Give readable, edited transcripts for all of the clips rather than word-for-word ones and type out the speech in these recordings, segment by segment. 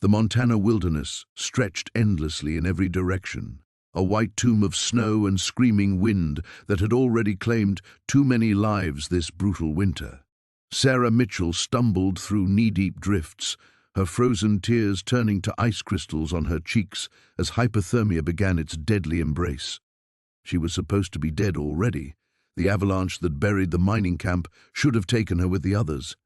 The Montana wilderness stretched endlessly in every direction, a white tomb of snow and screaming wind that had already claimed too many lives this brutal winter. Sarah Mitchell stumbled through knee-deep drifts, her frozen tears turning to ice crystals on her cheeks as hypothermia began its deadly embrace. She was supposed to be dead already. The avalanche that buried the mining camp should have taken her with the others.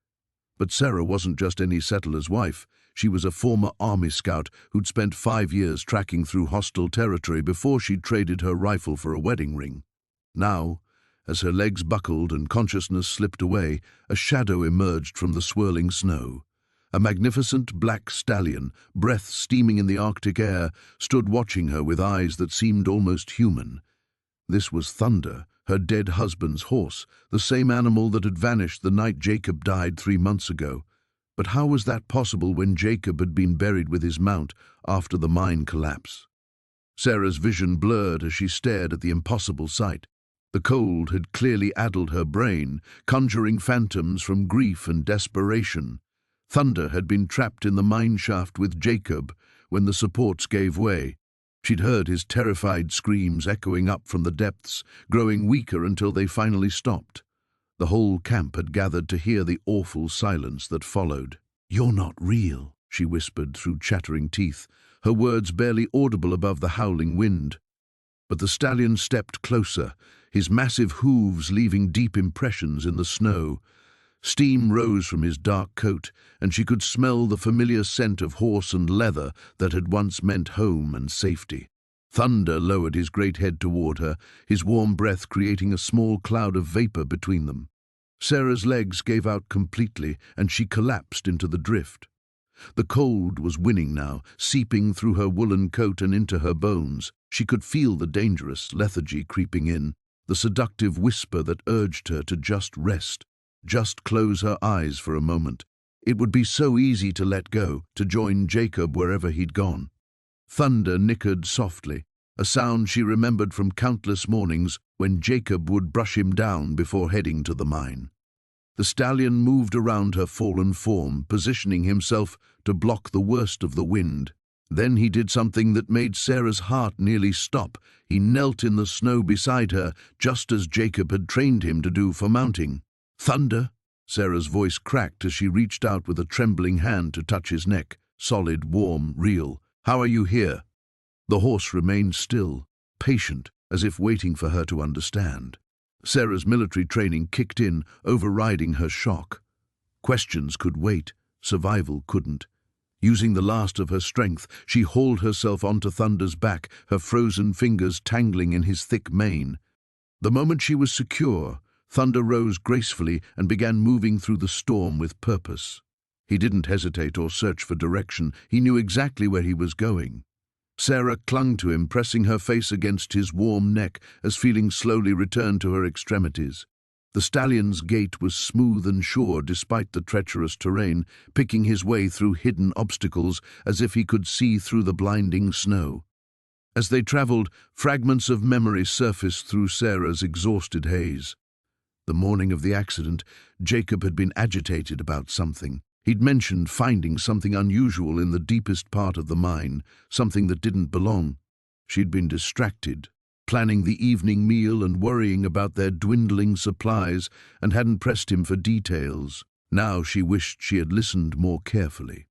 But Sarah wasn't just any settler's wife. She was a former army scout who'd spent 5 years tracking through hostile territory before she'd traded her rifle for a wedding ring. Now, as her legs buckled and consciousness slipped away, a shadow emerged from the swirling snow. A magnificent black stallion, breath steaming in the Arctic air, stood watching her with eyes that seemed almost human. This was Thunder, her dead husband's horse, the same animal that had vanished the night Jacob died 3 months ago. But how was that possible when Jacob had been buried with his mount after the mine collapse? Sarah's vision blurred as she stared at the impossible sight. The cold had clearly addled her brain, conjuring phantoms from grief and desperation. Thunder had been trapped in the mine shaft with Jacob when the supports gave way. She'd heard his terrified screams echoing up from the depths, growing weaker until they finally stopped. The whole camp had gathered to hear the awful silence that followed. "You're not real," she whispered through chattering teeth, her words barely audible above the howling wind. But the stallion stepped closer, his massive hooves leaving deep impressions in the snow. Steam rose from his dark coat, and she could smell the familiar scent of horse and leather that had once meant home and safety. Thunder lowered his great head toward her, his warm breath creating a small cloud of vapor between them. Sarah's legs gave out completely, and she collapsed into the drift. The cold was winning now, seeping through her woolen coat and into her bones. She could feel the dangerous lethargy creeping in, the seductive whisper that urged her to just rest, just close her eyes for a moment. It would be so easy to let go, to join Jacob wherever he'd gone. Thunder nickered softly, a sound she remembered from countless mornings when Jacob would brush him down before heading to the mine. The stallion moved around her fallen form, positioning himself to block the worst of the wind. Then he did something that made Sarah's heart nearly stop. He knelt in the snow beside her, just as Jacob had trained him to do for mounting. "Thunder!" Sarah's voice cracked as she reached out with a trembling hand to touch his neck. Solid, warm, real. "How are you here?" The horse remained still, patient, as if waiting for her to understand. Sarah's military training kicked in, overriding her shock. Questions could wait, survival couldn't. Using the last of her strength, she hauled herself onto Thunder's back, her frozen fingers tangling in his thick mane. The moment she was secure, Thunder rose gracefully and began moving through the storm with purpose. He didn't hesitate or search for direction. He knew exactly where he was going. Sarah clung to him, pressing her face against his warm neck as feeling slowly returned to her extremities. The stallion's gait was smooth and sure despite the treacherous terrain, picking his way through hidden obstacles as if he could see through the blinding snow. As they traveled, fragments of memory surfaced through Sarah's exhausted haze. The morning of the accident, Jacob had been agitated about something. He'd mentioned finding something unusual in the deepest part of the mine, something that didn't belong. She'd been distracted, planning the evening meal and worrying about their dwindling supplies, and hadn't pressed him for details. Now she wished she had listened more carefully.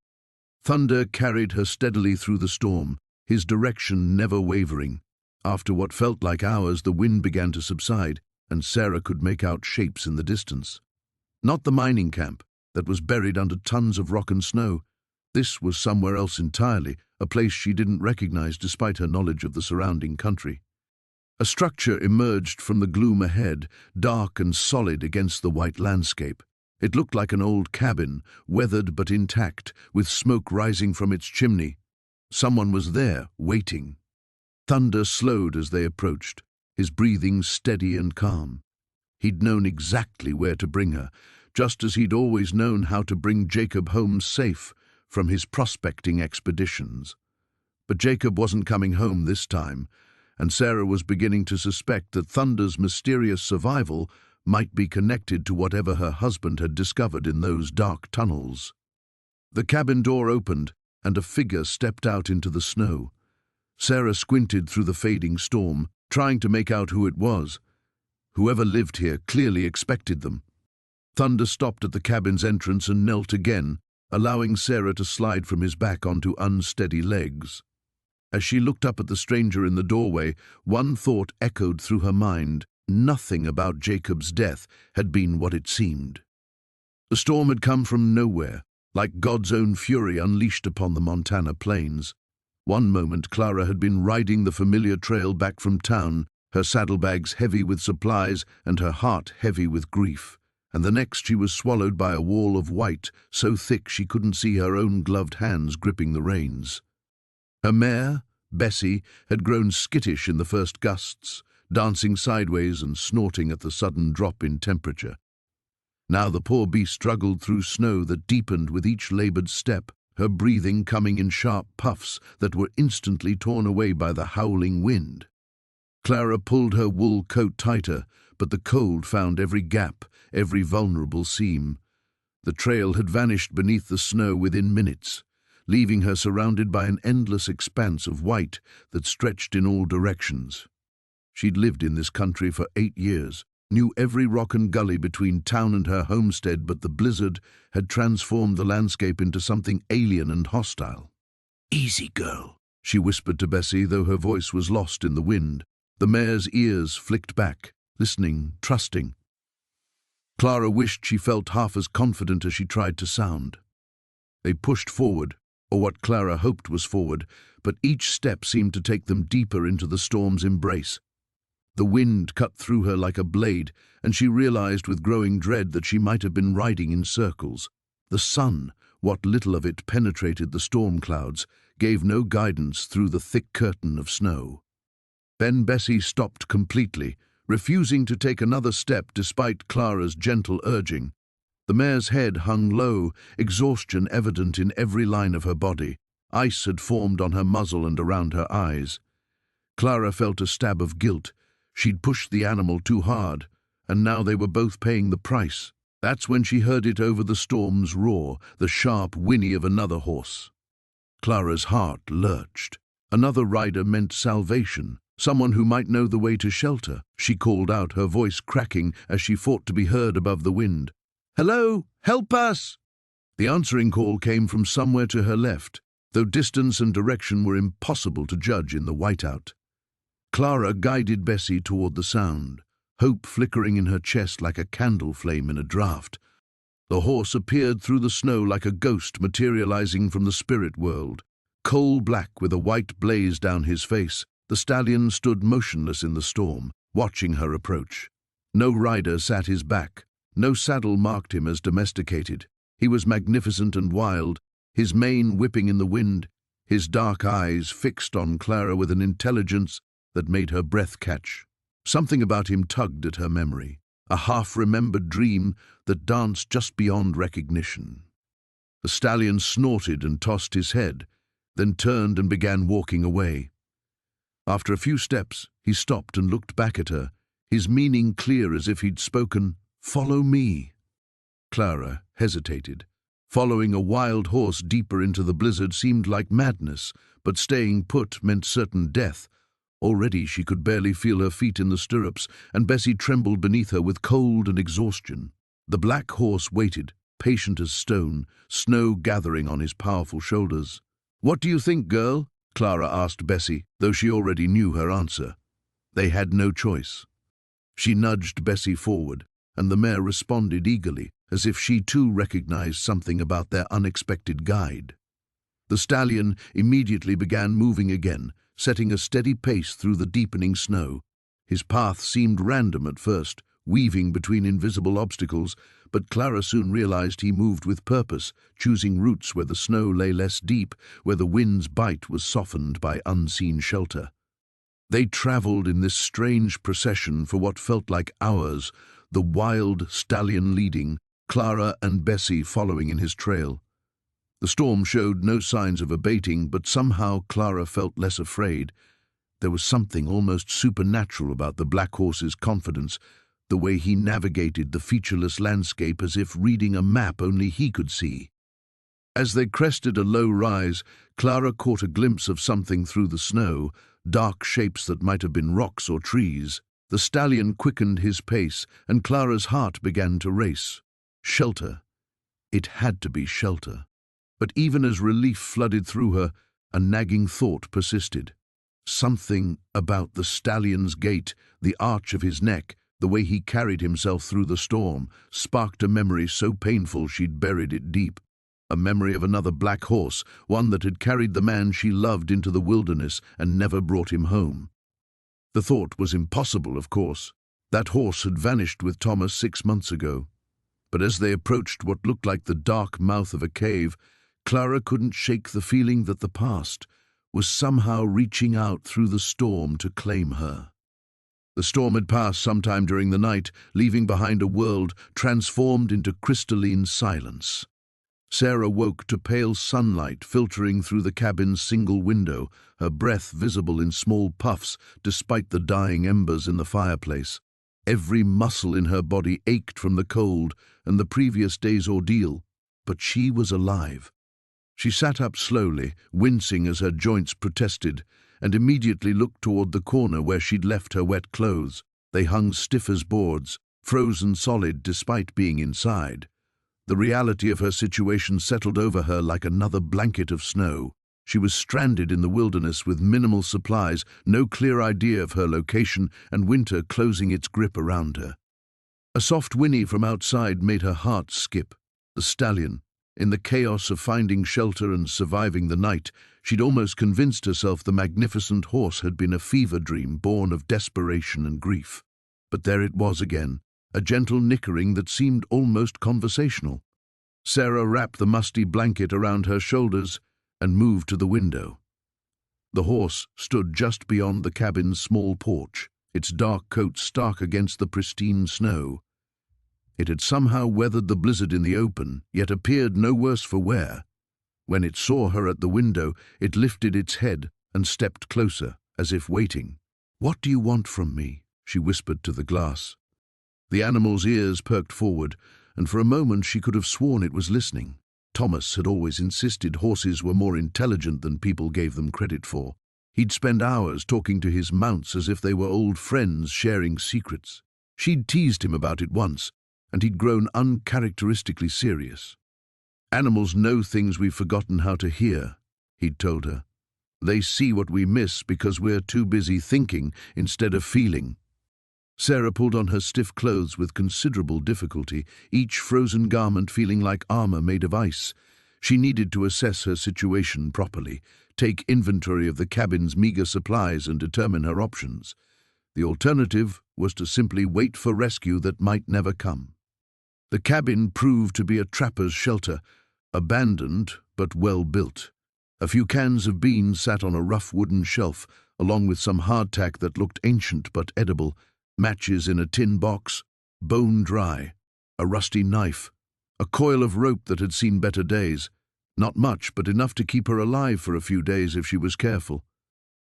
Thunder carried her steadily through the storm, his direction never wavering. After what felt like hours, the wind began to subside, and Sarah could make out shapes in the distance. Not the mining camp that was buried under tons of rock and snow. This was somewhere else entirely, a place she didn't recognize despite her knowledge of the surrounding country. A structure emerged from the gloom ahead, dark and solid against the white landscape. It looked like an old cabin, weathered but intact, with smoke rising from its chimney. Someone was there, waiting. Thunder slowed as they approached, his breathing steady and calm. He'd known exactly where to bring her, just as he'd always known how to bring Jacob home safe from his prospecting expeditions. But Jacob wasn't coming home this time, and Sarah was beginning to suspect that Thunder's mysterious survival might be connected to whatever her husband had discovered in those dark tunnels. The cabin door opened, and a figure stepped out into the snow. Sarah squinted through the fading storm, trying to make out who it was. Whoever lived here clearly expected them. Thunder stopped at the cabin's entrance and knelt again, allowing Sarah to slide from his back onto unsteady legs. As she looked up at the stranger in the doorway, one thought echoed through her mind. Nothing about Jacob's death had been what it seemed. The storm had come from nowhere, like God's own fury unleashed upon the Montana plains. One moment Clara had been riding the familiar trail back from town, her saddlebags heavy with supplies and her heart heavy with grief, and the next she was swallowed by a wall of white so thick she couldn't see her own gloved hands gripping the reins. Her mare, Bessie, had grown skittish in the first gusts, dancing sideways and snorting at the sudden drop in temperature. Now the poor beast struggled through snow that deepened with each labored step, her breathing coming in sharp puffs that were instantly torn away by the howling wind. Clara pulled her wool coat tighter, but the cold found every gap, every vulnerable seam. The trail had vanished beneath the snow within minutes, leaving her surrounded by an endless expanse of white that stretched in all directions. She'd lived in this country for 8 years, knew every rock and gully between town and her homestead, but the blizzard had transformed the landscape into something alien and hostile. "Easy, girl," she whispered to Bessie, though her voice was lost in the wind. The mare's ears flicked back, listening, trusting. Clara wished she felt half as confident as she tried to sound. They pushed forward, or what Clara hoped was forward, but each step seemed to take them deeper into the storm's embrace. The wind cut through her like a blade, and she realized with growing dread that she might have been riding in circles. The sun, what little of it penetrated the storm clouds, gave no guidance through the thick curtain of snow. Then Bessie stopped completely, refusing to take another step despite Clara's gentle urging. The mare's head hung low, exhaustion evident in every line of her body. Ice had formed on her muzzle and around her eyes. Clara felt a stab of guilt. She'd pushed the animal too hard, and now they were both paying the price. That's when she heard it over the storm's roar, the sharp whinny of another horse. Clara's heart lurched. Another rider meant salvation, someone who might know the way to shelter. She called out, her voice cracking as she fought to be heard above the wind. "Hello, help us!" The answering call came from somewhere to her left, though distance and direction were impossible to judge in the whiteout. Clara guided Bessie toward the sound, hope flickering in her chest like a candle flame in a draught. The horse appeared through the snow like a ghost materializing from the spirit world. Coal-black with a white blaze down his face, the stallion stood motionless in the storm, watching her approach. No rider sat his back. No saddle marked him as domesticated. He was magnificent and wild, his mane whipping in the wind, his dark eyes fixed on Clara with an intelligence that made her breath catch. Something about him tugged at her memory, a half-remembered dream that danced just beyond recognition. The stallion snorted and tossed his head, then turned and began walking away. After a few steps, he stopped and looked back at her, his meaning clear as if he'd spoken, "Follow me." Clara hesitated. Following a wild horse deeper into the blizzard seemed like madness, but staying put meant certain death. Already she could barely feel her feet in the stirrups, and Bessie trembled beneath her with cold and exhaustion. The black horse waited, patient as stone, snow gathering on his powerful shoulders. "What do you think, girl?" Clara asked Bessie, though she already knew her answer. They had no choice. She nudged Bessie forward, and the mare responded eagerly, as if she too recognized something about their unexpected guide. The stallion immediately began moving again, setting a steady pace through the deepening snow. His path seemed random at first, weaving between invisible obstacles, but Clara soon realized he moved with purpose, choosing routes where the snow lay less deep, where the wind's bite was softened by unseen shelter. They traveled in this strange procession for what felt like hours, the wild stallion leading, Clara and Bessie following in his trail. The storm showed no signs of abating, but somehow Clara felt less afraid. There was something almost supernatural about the black horse's confidence, the way he navigated the featureless landscape as if reading a map only he could see. As they crested a low rise, Clara caught a glimpse of something through the snow, dark shapes that might have been rocks or trees. The stallion quickened his pace, and Clara's heart began to race. Shelter. It had to be shelter. But even as relief flooded through her, a nagging thought persisted. Something about the stallion's gait, the arch of his neck, the way he carried himself through the storm, sparked a memory so painful she'd buried it deep. A memory of another black horse, one that had carried the man she loved into the wilderness and never brought him home. The thought was impossible, of course. That horse had vanished with Thomas 6 months ago. But as they approached what looked like the dark mouth of a cave, Clara couldn't shake the feeling that the past was somehow reaching out through the storm to claim her. The storm had passed sometime during the night, leaving behind a world transformed into crystalline silence. Sarah woke to pale sunlight filtering through the cabin's single window, her breath visible in small puffs despite the dying embers in the fireplace. Every muscle in her body ached from the cold and the previous day's ordeal, but she was alive. She sat up slowly, wincing as her joints protested, and immediately looked toward the corner where she'd left her wet clothes. They hung stiff as boards, frozen solid despite being inside. The reality of her situation settled over her like another blanket of snow. She was stranded in the wilderness with minimal supplies, no clear idea of her location, and winter closing its grip around her. A soft whinny from outside made her heart skip. The stallion. In the chaos of finding shelter and surviving the night, she'd almost convinced herself the magnificent horse had been a fever dream born of desperation and grief. But there it was again, a gentle nickering that seemed almost conversational. Sarah wrapped the musty blanket around her shoulders and moved to the window. The horse stood just beyond the cabin's small porch, its dark coat stark against the pristine snow. It had somehow weathered the blizzard in the open, yet appeared no worse for wear. When it saw her at the window, it lifted its head and stepped closer, as if waiting. "What do you want from me?" she whispered to the glass. The animal's ears perked forward, and for a moment she could have sworn it was listening. Thomas had always insisted horses were more intelligent than people gave them credit for. He'd spend hours talking to his mounts as if they were old friends sharing secrets. She'd teased him about it once, and he'd grown uncharacteristically serious. "Animals know things we've forgotten how to hear," he'd told her. "They see what we miss because we're too busy thinking instead of feeling." Sarah pulled on her stiff clothes with considerable difficulty, each frozen garment feeling like armor made of ice. She needed to assess her situation properly, take inventory of the cabin's meager supplies and determine her options. The alternative was to simply wait for rescue that might never come. The cabin proved to be a trapper's shelter, abandoned but well built. A few cans of beans sat on a rough wooden shelf, along with some hardtack that looked ancient but edible, matches in a tin box, bone dry, a rusty knife, a coil of rope that had seen better days. Not much, but enough to keep her alive for a few days if she was careful.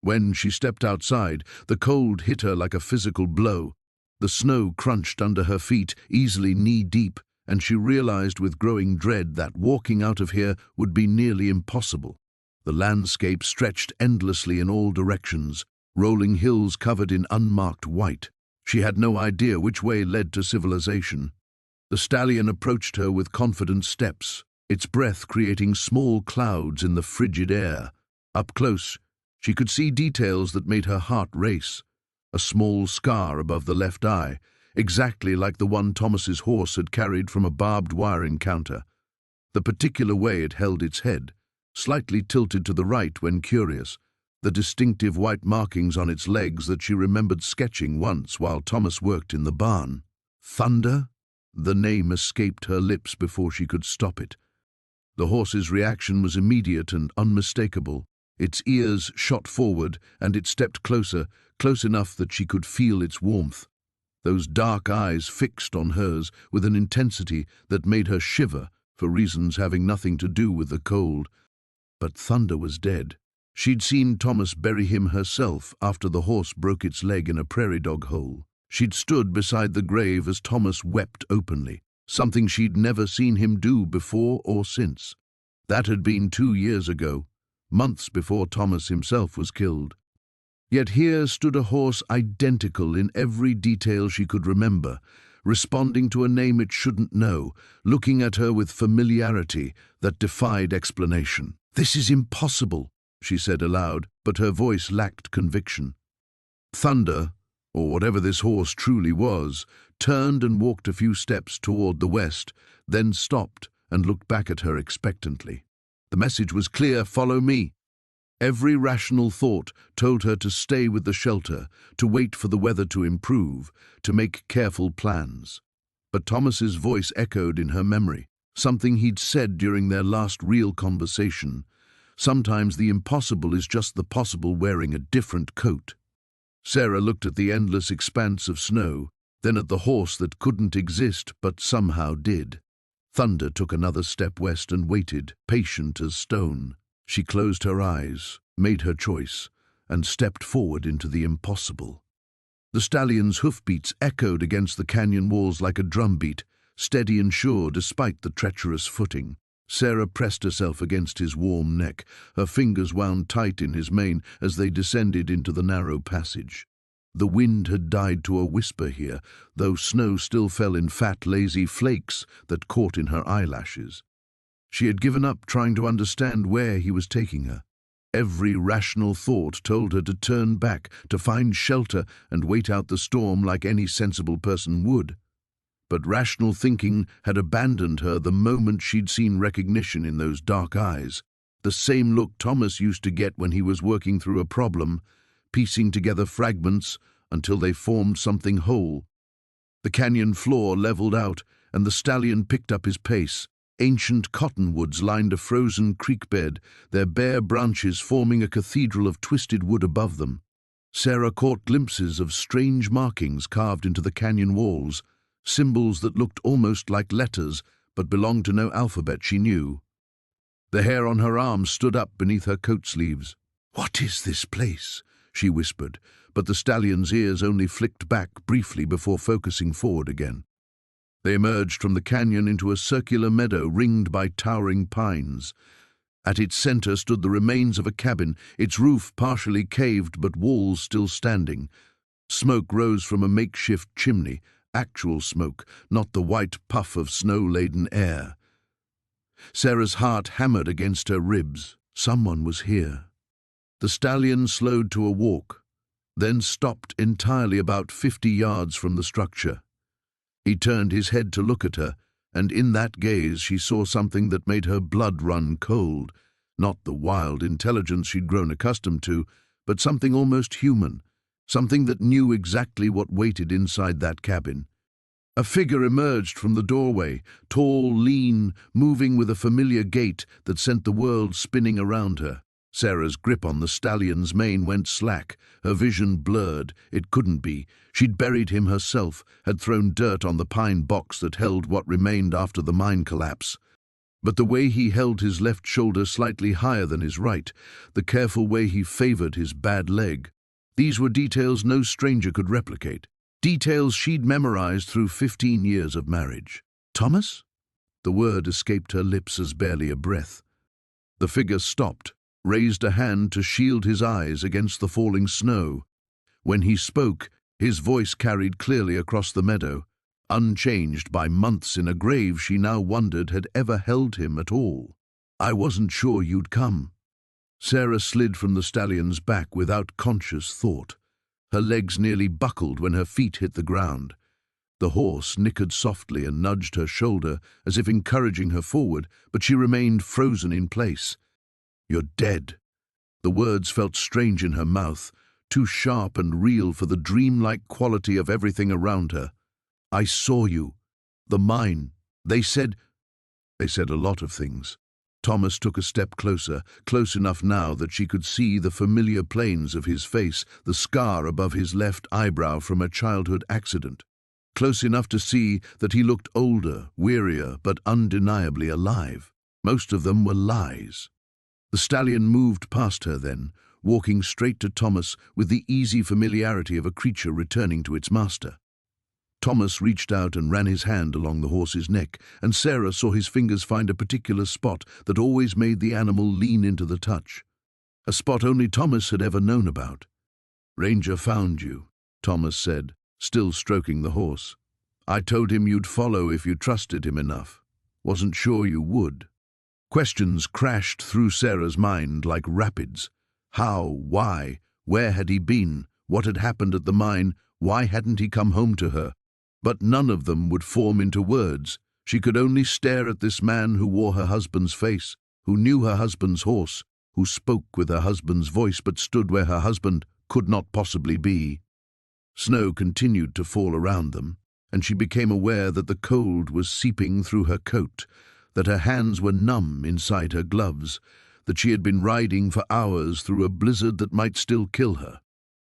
When she stepped outside, the cold hit her like a physical blow. The snow crunched under her feet, easily knee-deep, and she realized with growing dread that walking out of here would be nearly impossible. The landscape stretched endlessly in all directions, rolling hills covered in unmarked white. She had no idea which way led to civilization. The stallion approached her with confident steps, its breath creating small clouds in the frigid air. Up close, she could see details that made her heart race. A small scar above the left eye, exactly like the one Thomas's horse had carried from a barbed wire encounter. The particular way it held its head, slightly tilted to the right when curious, the distinctive white markings on its legs that she remembered sketching once while Thomas worked in the barn. Thunder? The name escaped her lips before she could stop it. The horse's reaction was immediate and unmistakable. Its ears shot forward, and it stepped closer, close enough that she could feel its warmth. Those dark eyes fixed on hers with an intensity that made her shiver for reasons having nothing to do with the cold. But Thunder was dead. She'd seen Thomas bury him herself after the horse broke its leg in a prairie dog hole. She'd stood beside the grave as Thomas wept openly, something she'd never seen him do before or since. That had been 2 years ago, months before Thomas himself was killed. Yet here stood a horse identical in every detail she could remember, responding to a name it shouldn't know, looking at her with familiarity that defied explanation. "This is impossible," she said aloud, but her voice lacked conviction. Thunder, or whatever this horse truly was, turned and walked a few steps toward the west, then stopped and looked back at her expectantly. The message was clear: follow me. Every rational thought told her to stay with the shelter, to wait for the weather to improve, to make careful plans. But Thomas's voice echoed in her memory, something he'd said during their last real conversation. Sometimes the impossible is just the possible wearing a different coat. Sarah looked at the endless expanse of snow, then at the horse that couldn't exist but somehow did. Thunder took another step west and waited, patient as stone. She closed her eyes, made her choice, and stepped forward into the impossible. The stallion's hoofbeats echoed against the canyon walls like a drumbeat, steady and sure despite the treacherous footing. Sarah pressed herself against his warm neck, her fingers wound tight in his mane as they descended into the narrow passage. The wind had died to a whisper here, though snow still fell in fat, lazy flakes that caught in her eyelashes. She had given up trying to understand where he was taking her. Every rational thought told her to turn back, to find shelter and wait out the storm like any sensible person would. But rational thinking had abandoned her the moment she'd seen recognition in those dark eyes, the same look Thomas used to get when he was working through a problem, piecing together fragments until they formed something whole. The canyon floor leveled out, and the stallion picked up his pace. Ancient cottonwoods lined a frozen creek bed, their bare branches forming a cathedral of twisted wood above them. Sarah caught glimpses of strange markings carved into the canyon walls, symbols that looked almost like letters but belonged to no alphabet she knew. The hair on her arms stood up beneath her coat sleeves. "What is this place?" she whispered, but the stallion's ears only flicked back briefly before focusing forward again. They emerged from the canyon into a circular meadow ringed by towering pines. At its center stood the remains of a cabin, its roof partially caved but walls still standing. Smoke rose from a makeshift chimney, actual smoke, not the white puff of snow-laden air. Sarah's heart hammered against her ribs. Someone was here. The stallion slowed to a walk, then stopped entirely about 50 yards from the structure. He turned his head to look at her, and in that gaze she saw something that made her blood run cold. Not the wild intelligence she'd grown accustomed to, but something almost human, something that knew exactly what waited inside that cabin. A figure emerged from the doorway, tall, lean, moving with a familiar gait that sent the world spinning around her. Sarah's grip on the stallion's mane went slack, her vision blurred. It couldn't be. She'd buried him herself, had thrown dirt on the pine box that held what remained after the mine collapse. But the way he held his left shoulder slightly higher than his right, the careful way he favored his bad leg, these were details no stranger could replicate, details she'd memorized through 15 years of marriage. "Thomas?" The word escaped her lips as barely a breath. The figure stopped, raised a hand to shield his eyes against the falling snow. When he spoke, his voice carried clearly across the meadow, unchanged by months in a grave she now wondered had ever held him at all. "I wasn't sure you'd come." Sarah slid from the stallion's back without conscious thought. Her legs nearly buckled when her feet hit the ground. The horse nickered softly and nudged her shoulder as if encouraging her forward, but she remained frozen in place. "You're dead." The words felt strange in her mouth, too sharp and real for the dreamlike quality of everything around her. "I saw you. The mine. They said a lot of things." Thomas took a step closer, close enough now that she could see the familiar planes of his face, the scar above his left eyebrow from a childhood accident. Close enough to see that he looked older, wearier, but undeniably alive. Most of them were lies. The stallion moved past her then, walking straight to Thomas with the easy familiarity of a creature returning to its master. Thomas reached out and ran his hand along the horse's neck, and Sarah saw his fingers find a particular spot that always made the animal lean into the touch, a spot only Thomas had ever known about. "Ranger found you," Thomas said, still stroking the horse. "I told him you'd follow if you trusted him enough. Wasn't sure you would." Questions crashed through Sarah's mind like rapids. How? Why? Where had he been? What had happened at the mine? Why hadn't he come home to her? But none of them would form into words. She could only stare at this man who wore her husband's face, who knew her husband's horse, who spoke with her husband's voice but stood where her husband could not possibly be. Snow continued to fall around them, and she became aware that the cold was seeping through her coat, that her hands were numb inside her gloves, that she had been riding for hours through a blizzard that might still kill her.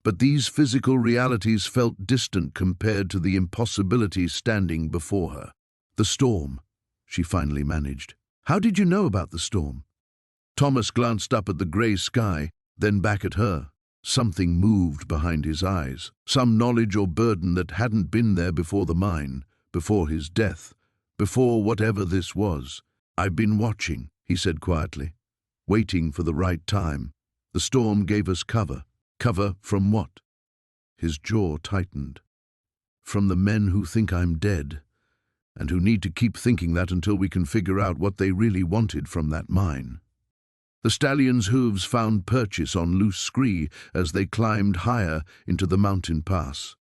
But these physical realities felt distant compared to the impossibility standing before her. "The storm," she finally managed. "How did you know about the storm?" Thomas glanced up at the grey sky, then back at her. Something moved behind his eyes, some knowledge or burden that hadn't been there before the mine, before his death, before whatever this was. "I've been watching," he said quietly, "waiting for the right time. The storm gave us cover. Cover from what?" His jaw tightened. "From the men who think I'm dead, and who need to keep thinking that until we can figure out what they really wanted from that mine." The stallion's hooves found purchase on loose scree as they climbed higher into the mountain pass.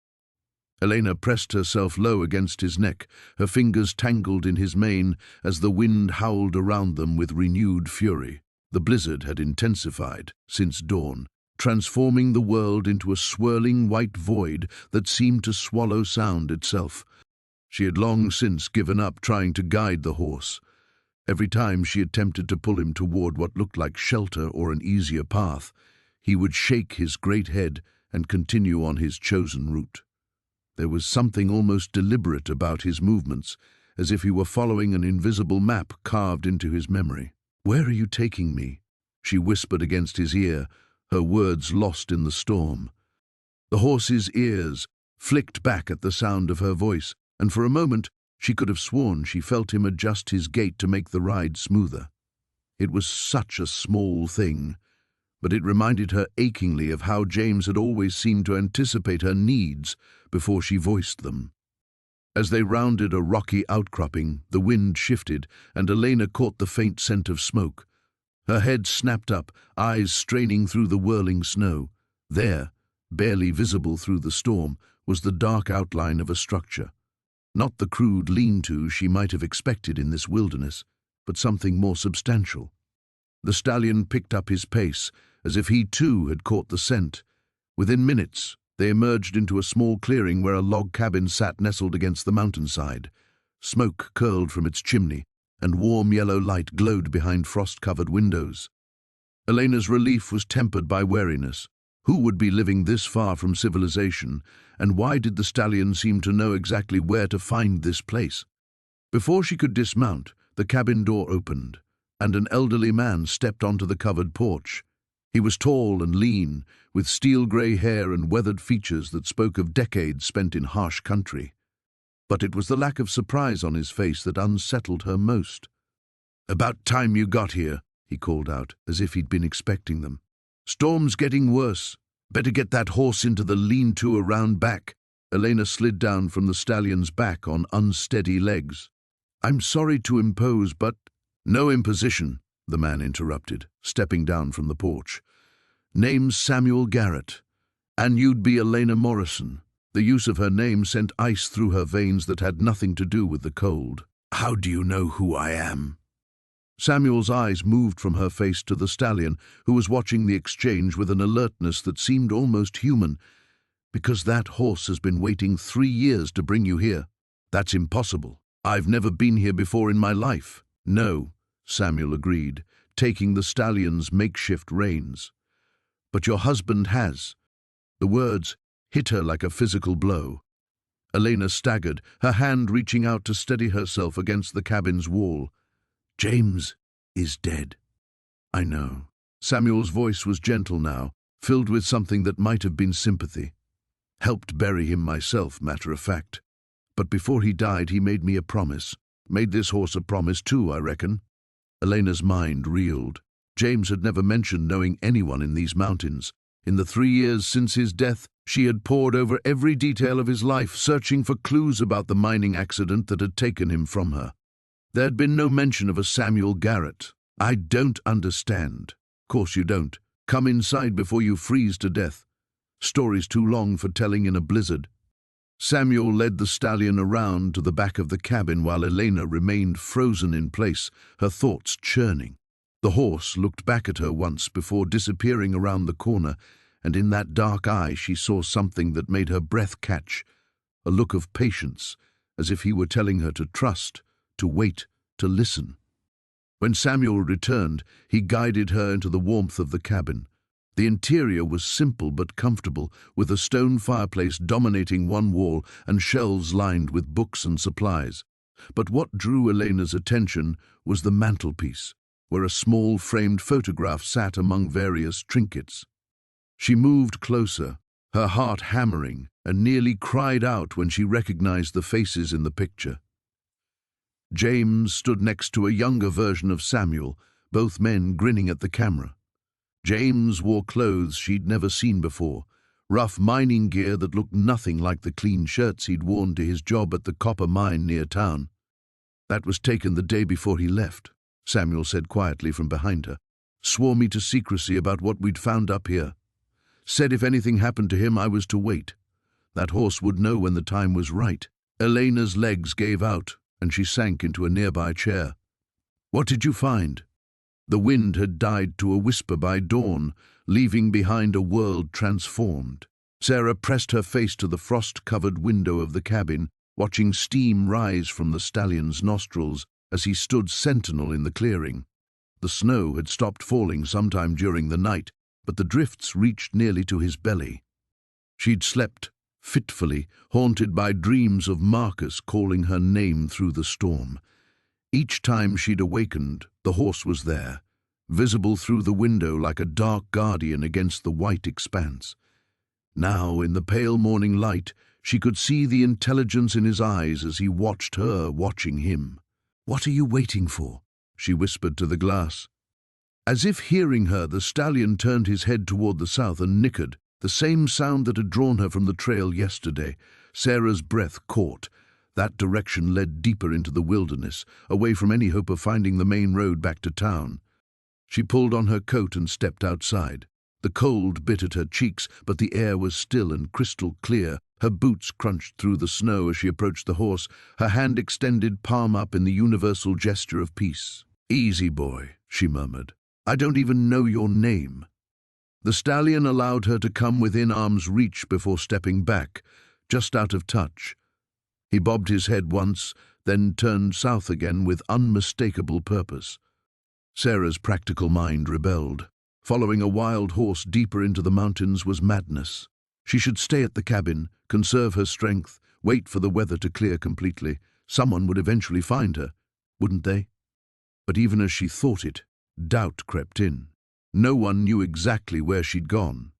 Elena pressed herself low against his neck, her fingers tangled in his mane as the wind howled around them with renewed fury. The blizzard had intensified since dawn, transforming the world into a swirling white void that seemed to swallow sound itself. She had long since given up trying to guide the horse. Every time she attempted to pull him toward what looked like shelter or an easier path, he would shake his great head and continue on his chosen route. There was something almost deliberate about his movements, as if he were following an invisible map carved into his memory. "Where are you taking me?" she whispered against his ear, her words lost in the storm. The horse's ears flicked back at the sound of her voice, and for a moment she could have sworn she felt him adjust his gait to make the ride smoother. It was such a small thing, but it reminded her achingly of how James had always seemed to anticipate her needs before she voiced them. As they rounded a rocky outcropping, the wind shifted, and Elena caught the faint scent of smoke. Her head snapped up, eyes straining through the whirling snow. There, barely visible through the storm, was the dark outline of a structure. Not the crude lean-to she might have expected in this wilderness, but something more substantial. The stallion picked up his pace, as if he too had caught the scent. Within minutes, they emerged into a small clearing where a log cabin sat nestled against the mountainside. Smoke curled from its chimney, and warm yellow light glowed behind frost-covered windows. Elena's relief was tempered by wariness. Who would be living this far from civilization, and why did the stallion seem to know exactly where to find this place? Before she could dismount, the cabin door opened, and an elderly man stepped onto the covered porch. He was tall and lean, with steel-grey hair and weathered features that spoke of decades spent in harsh country. But it was the lack of surprise on his face that unsettled her most. "About time you got here," he called out, as if he'd been expecting them. "Storm's getting worse. Better get that horse into the lean-to around back." Elena slid down from the stallion's back on unsteady legs. "I'm sorry to impose, but—" "No imposition," the man interrupted, stepping down from the porch. "Name's Samuel Garrett, and you'd be Elena Morrison." The use of her name sent ice through her veins that had nothing to do with the cold. "How do you know who I am?" Samuel's eyes moved from her face to the stallion, who was watching the exchange with an alertness that seemed almost human. "Because that horse has been waiting 3 years to bring you here. That's impossible. I've never been here before in my life." "No," Samuel agreed, taking the stallion's makeshift reins. "But your husband has." The words hit her like a physical blow. Elena staggered, her hand reaching out to steady herself against the cabin's wall. "James is dead." "I know." Samuel's voice was gentle now, filled with something that might have been sympathy. "Helped bury him myself, matter of fact. But before he died, he made me a promise. Made this horse a promise too, I reckon." Elena's mind reeled. James had never mentioned knowing anyone in these mountains. In the 3 years since his death, she had pored over every detail of his life, searching for clues about the mining accident that had taken him from her. There had been no mention of a Samuel Garrett. "I don't understand." "Course you don't. Come inside before you freeze to death. Story's too long for telling in a blizzard." Samuel led the stallion around to the back of the cabin while Elena remained frozen in place, her thoughts churning. The horse looked back at her once before disappearing around the corner, and in that dark eye she saw something that made her breath catch, a look of patience, as if he were telling her to trust, to wait, to listen. When Samuel returned, he guided her into the warmth of the cabin. The interior was simple but comfortable, with a stone fireplace dominating one wall and shelves lined with books and supplies. But what drew Elena's attention was the mantelpiece, where a small framed photograph sat among various trinkets. She moved closer, her heart hammering, and nearly cried out when she recognized the faces in the picture. James stood next to a younger version of Samuel, both men grinning at the camera. James wore clothes she'd never seen before, rough mining gear that looked nothing like the clean shirts he'd worn to his job at the copper mine near town. "That was taken the day before he left," Samuel said quietly from behind her. "Swore me to secrecy about what we'd found up here. Said if anything happened to him, I was to wait. That horse would know when the time was right." Elena's legs gave out, and she sank into a nearby chair. "What did you find?" The wind had died to a whisper by dawn, leaving behind a world transformed. Sarah pressed her face to the frost-covered window of the cabin, watching steam rise from the stallion's nostrils as he stood sentinel in the clearing. The snow had stopped falling sometime during the night, but the drifts reached nearly to his belly. She'd slept fitfully, haunted by dreams of Marcus calling her name through the storm. Each time she'd awakened, the horse was there, visible through the window like a dark guardian against the white expanse. Now, in the pale morning light, she could see the intelligence in his eyes as he watched her watching him. "What are you waiting for?" she whispered to the glass. As if hearing her, the stallion turned his head toward the south and nickered, the same sound that had drawn her from the trail yesterday. Sarah's breath caught. That direction led deeper into the wilderness, away from any hope of finding the main road back to town. She pulled on her coat and stepped outside. The cold bit at her cheeks, but the air was still and crystal clear. Her boots crunched through the snow as she approached the horse, her hand extended palm up in the universal gesture of peace. "Easy, boy," she murmured. "I don't even know your name." The stallion allowed her to come within arm's reach before stepping back, just out of touch. He bobbed his head once, then turned south again with unmistakable purpose. Sarah's practical mind rebelled. Following a wild horse deeper into the mountains was madness. She should stay at the cabin, conserve her strength, wait for the weather to clear completely. Someone would eventually find her, wouldn't they? But even as she thought it, doubt crept in. No one knew exactly where she'd gone.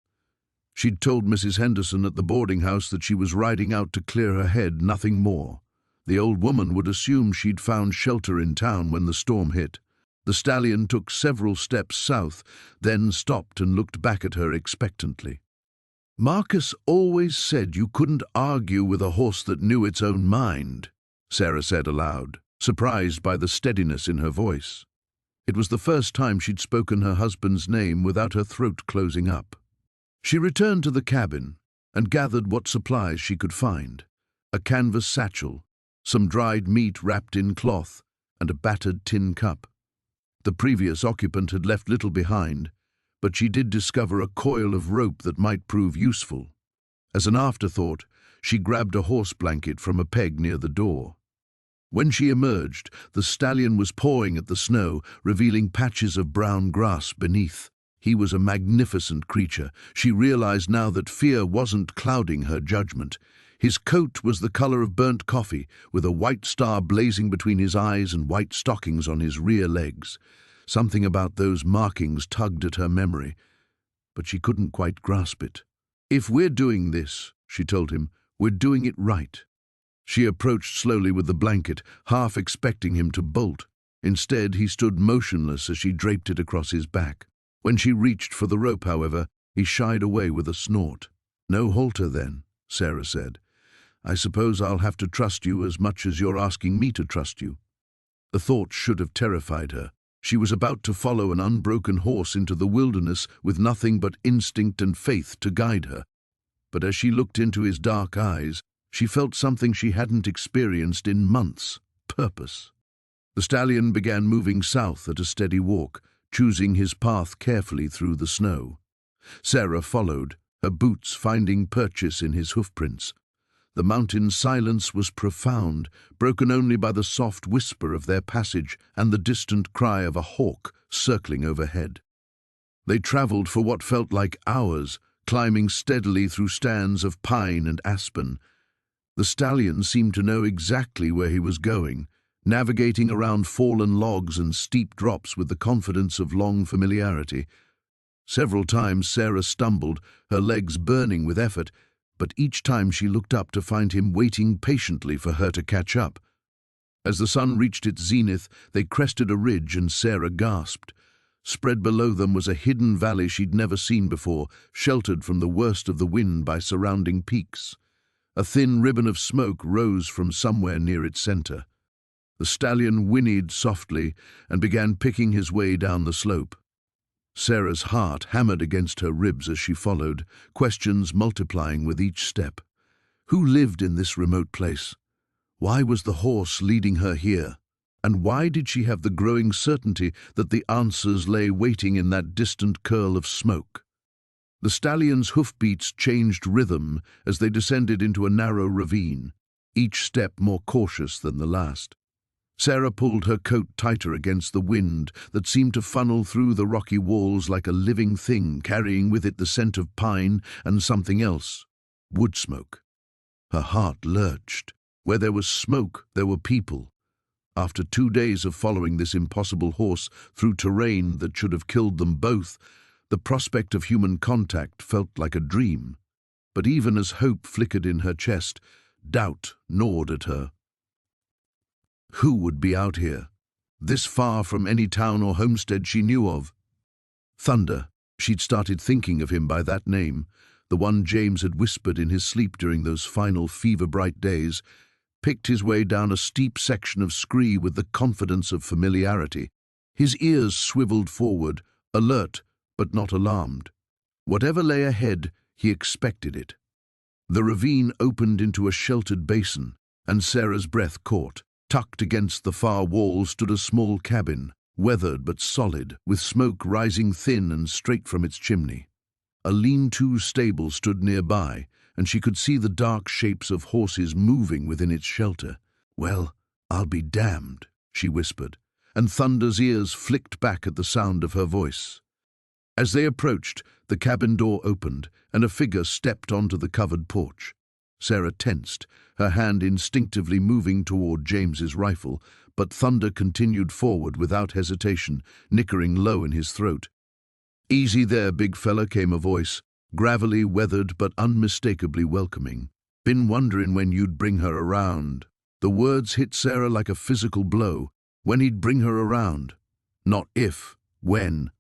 She'd told Mrs. Henderson at the boarding house that she was riding out to clear her head, nothing more. The old woman would assume she'd found shelter in town when the storm hit. The stallion took several steps south, then stopped and looked back at her expectantly. "Marcus always said you couldn't argue with a horse that knew its own mind," Sarah said aloud, surprised by the steadiness in her voice. It was the first time she'd spoken her husband's name without her throat closing up. She returned to the cabin and gathered what supplies she could find: a canvas satchel, some dried meat wrapped in cloth, and a battered tin cup. The previous occupant had left little behind, but she did discover a coil of rope that might prove useful. As an afterthought, she grabbed a horse blanket from a peg near the door. When she emerged, the stallion was pawing at the snow, revealing patches of brown grass beneath. He was a magnificent creature. She realized now that fear wasn't clouding her judgment. His coat was the color of burnt coffee, with a white star blazing between his eyes and white stockings on his rear legs. Something about those markings tugged at her memory, but she couldn't quite grasp it. "If we're doing this," she told him, "we're doing it right." She approached slowly with the blanket, half expecting him to bolt. Instead, he stood motionless as she draped it across his back. When she reached for the rope, however, he shied away with a snort. "No halter, then," Sarah said. "I suppose I'll have to trust you as much as you're asking me to trust you." The thought should have terrified her. She was about to follow an unbroken horse into the wilderness with nothing but instinct and faith to guide her. But as she looked into his dark eyes, she felt something she hadn't experienced in months: purpose. The stallion began moving south at a steady walk, choosing his path carefully through the snow. Sarah followed, her boots finding purchase in his hoofprints. The mountain's silence was profound, broken only by the soft whisper of their passage and the distant cry of a hawk circling overhead. They traveled for what felt like hours, climbing steadily through stands of pine and aspen. The stallion seemed to know exactly where he was going, navigating around fallen logs and steep drops with the confidence of long familiarity. Several times Sarah stumbled, her legs burning with effort, but each time she looked up to find him waiting patiently for her to catch up. As the sun reached its zenith, they crested a ridge and Sarah gasped. Spread below them was a hidden valley she'd never seen before, sheltered from the worst of the wind by surrounding peaks. A thin ribbon of smoke rose from somewhere near its center. The stallion whinnied softly and began picking his way down the slope. Sarah's heart hammered against her ribs as she followed, questions multiplying with each step. Who lived in this remote place? Why was the horse leading her here? And why did she have the growing certainty that the answers lay waiting in that distant curl of smoke? The stallion's hoofbeats changed rhythm as they descended into a narrow ravine, each step more cautious than the last. Sarah pulled her coat tighter against the wind that seemed to funnel through the rocky walls like a living thing, carrying with it the scent of pine and something else: wood smoke. Her heart lurched. Where there was smoke, there were people. After 2 days of following this impossible horse through terrain that should have killed them both, the prospect of human contact felt like a dream. But even as hope flickered in her chest, doubt gnawed at her. Who would be out here, this far from any town or homestead she knew of? Thunder. She'd started thinking of him by that name, the one James had whispered in his sleep during those final fever-bright days, picked his way down a steep section of scree with the confidence of familiarity. His ears swiveled forward, alert but not alarmed. Whatever lay ahead, he expected it. The ravine opened into a sheltered basin, and Sarah's breath caught. Tucked against the far wall stood a small cabin, weathered but solid, with smoke rising thin and straight from its chimney. A lean-to stable stood nearby, and she could see the dark shapes of horses moving within its shelter. "Well, I'll be damned," she whispered, and Thunder's ears flicked back at the sound of her voice. As they approached, the cabin door opened, and a figure stepped onto the covered porch. Sarah tensed, her hand instinctively moving toward James's rifle, but Thunder continued forward without hesitation, nickering low in his throat. "Easy there, big fella," came a voice, gravelly, weathered, but unmistakably welcoming. "Been wondering when you'd bring her around." The words hit Sarah like a physical blow. When he'd bring her around. Not if, when.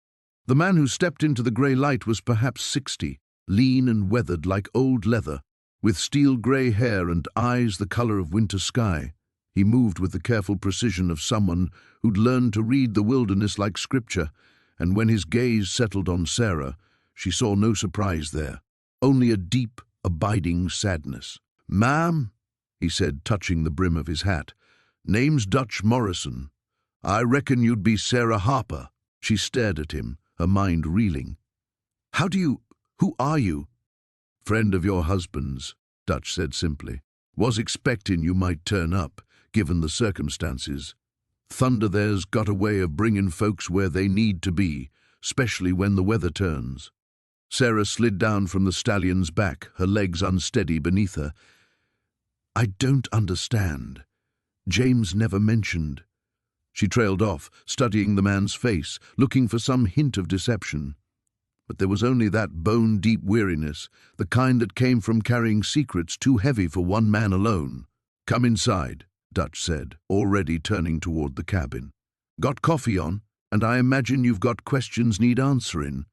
The man who stepped into the grey light was perhaps 60, lean and weathered like old leather, with steel-grey hair and eyes the color of winter sky. He moved with the careful precision of someone who'd learned to read the wilderness like scripture, and when his gaze settled on Sarah, she saw no surprise there, only a deep, abiding sadness. "Ma'am," he said, touching the brim of his hat, "name's Dutch Morrison. I reckon you'd be Sarah Harper." She stared at him, her mind reeling. Who are you?" "Friend of your husband's," Dutch said simply. "Was expecting you might turn up, given the circumstances. Thunder there's got a way of bringing folks where they need to be, especially when the weather turns." Sarah slid down from the stallion's back, her legs unsteady beneath her. "I don't understand. James never mentioned." She trailed off, studying the man's face, looking for some hint of deception. But there was only that bone-deep weariness, the kind that came from carrying secrets too heavy for one man alone. "Come inside," Dutch said, already turning toward the cabin. "Got coffee on, and I imagine you've got questions need answering."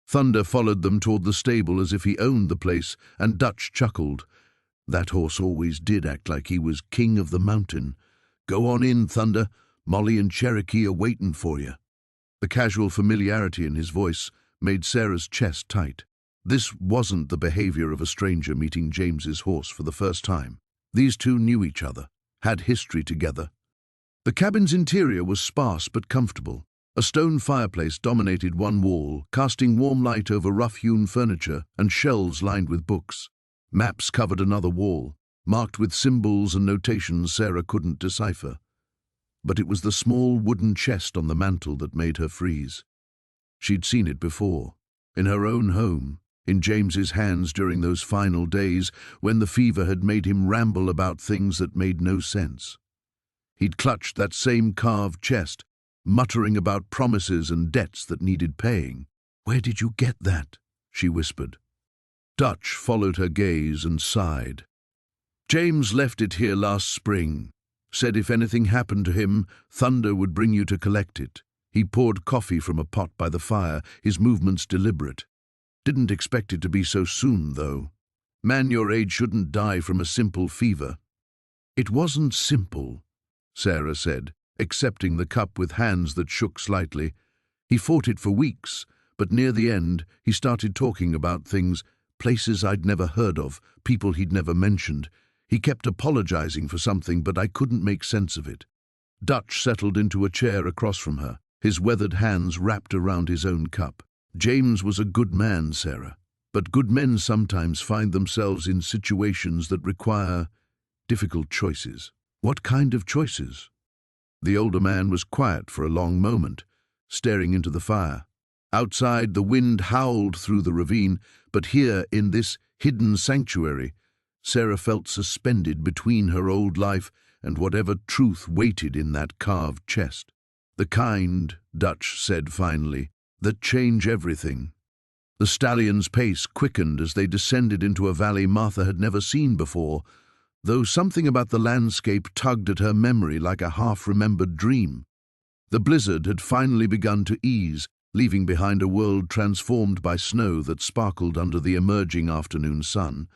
Thunder followed them toward the stable as if he owned the place, and Dutch chuckled. That horse always did act like he was king of the mountain. "Go on in, Thunder. Molly and Cherokee are waiting for you." The casual familiarity in his voice made Sarah's chest tight. This wasn't the behavior of a stranger meeting James's horse for the first time. These two knew each other, had history together. The cabin's interior was sparse but comfortable. A stone fireplace dominated one wall, casting warm light over rough-hewn furniture and shelves lined with books. Maps covered another wall, marked with symbols and notations Sarah couldn't decipher. But it was the small wooden chest on the mantel that made her freeze. She'd seen it before, in her own home, in James's hands during those final days when the fever had made him ramble about things that made no sense. He'd clutched that same carved chest, muttering about promises and debts that needed paying. "Where did you get that?" she whispered. Dutch followed her gaze and sighed. "James left it here last spring. Said if anything happened to him, Thunder would bring you to collect it." He poured coffee from a pot by the fire, his movements deliberate. "Didn't expect it to be so soon, though. Man your age shouldn't die from a simple fever." "It wasn't simple," Sarah said, accepting the cup with hands that shook slightly. "He fought it for weeks, but near the end he started talking about things, places I'd never heard of, people he'd never mentioned. He kept apologizing for something, but I couldn't make sense of it." Dutch settled into a chair across from her, his weathered hands wrapped around his own cup. "James was a good man, Sarah, but good men sometimes find themselves in situations that require difficult choices." "What kind of choices?" The older man was quiet for a long moment, staring into the fire. Outside, the wind howled through the ravine, but here, in this hidden sanctuary, Sarah felt suspended between her old life and whatever truth waited in that carved chest. "The kind," Dutch said finally, "that change everything." The stallion's pace quickened as they descended into a valley Martha had never seen before, though something about the landscape tugged at her memory like a half-remembered dream. The blizzard had finally begun to ease, leaving behind a world transformed by snow that sparkled under the emerging afternoon sun.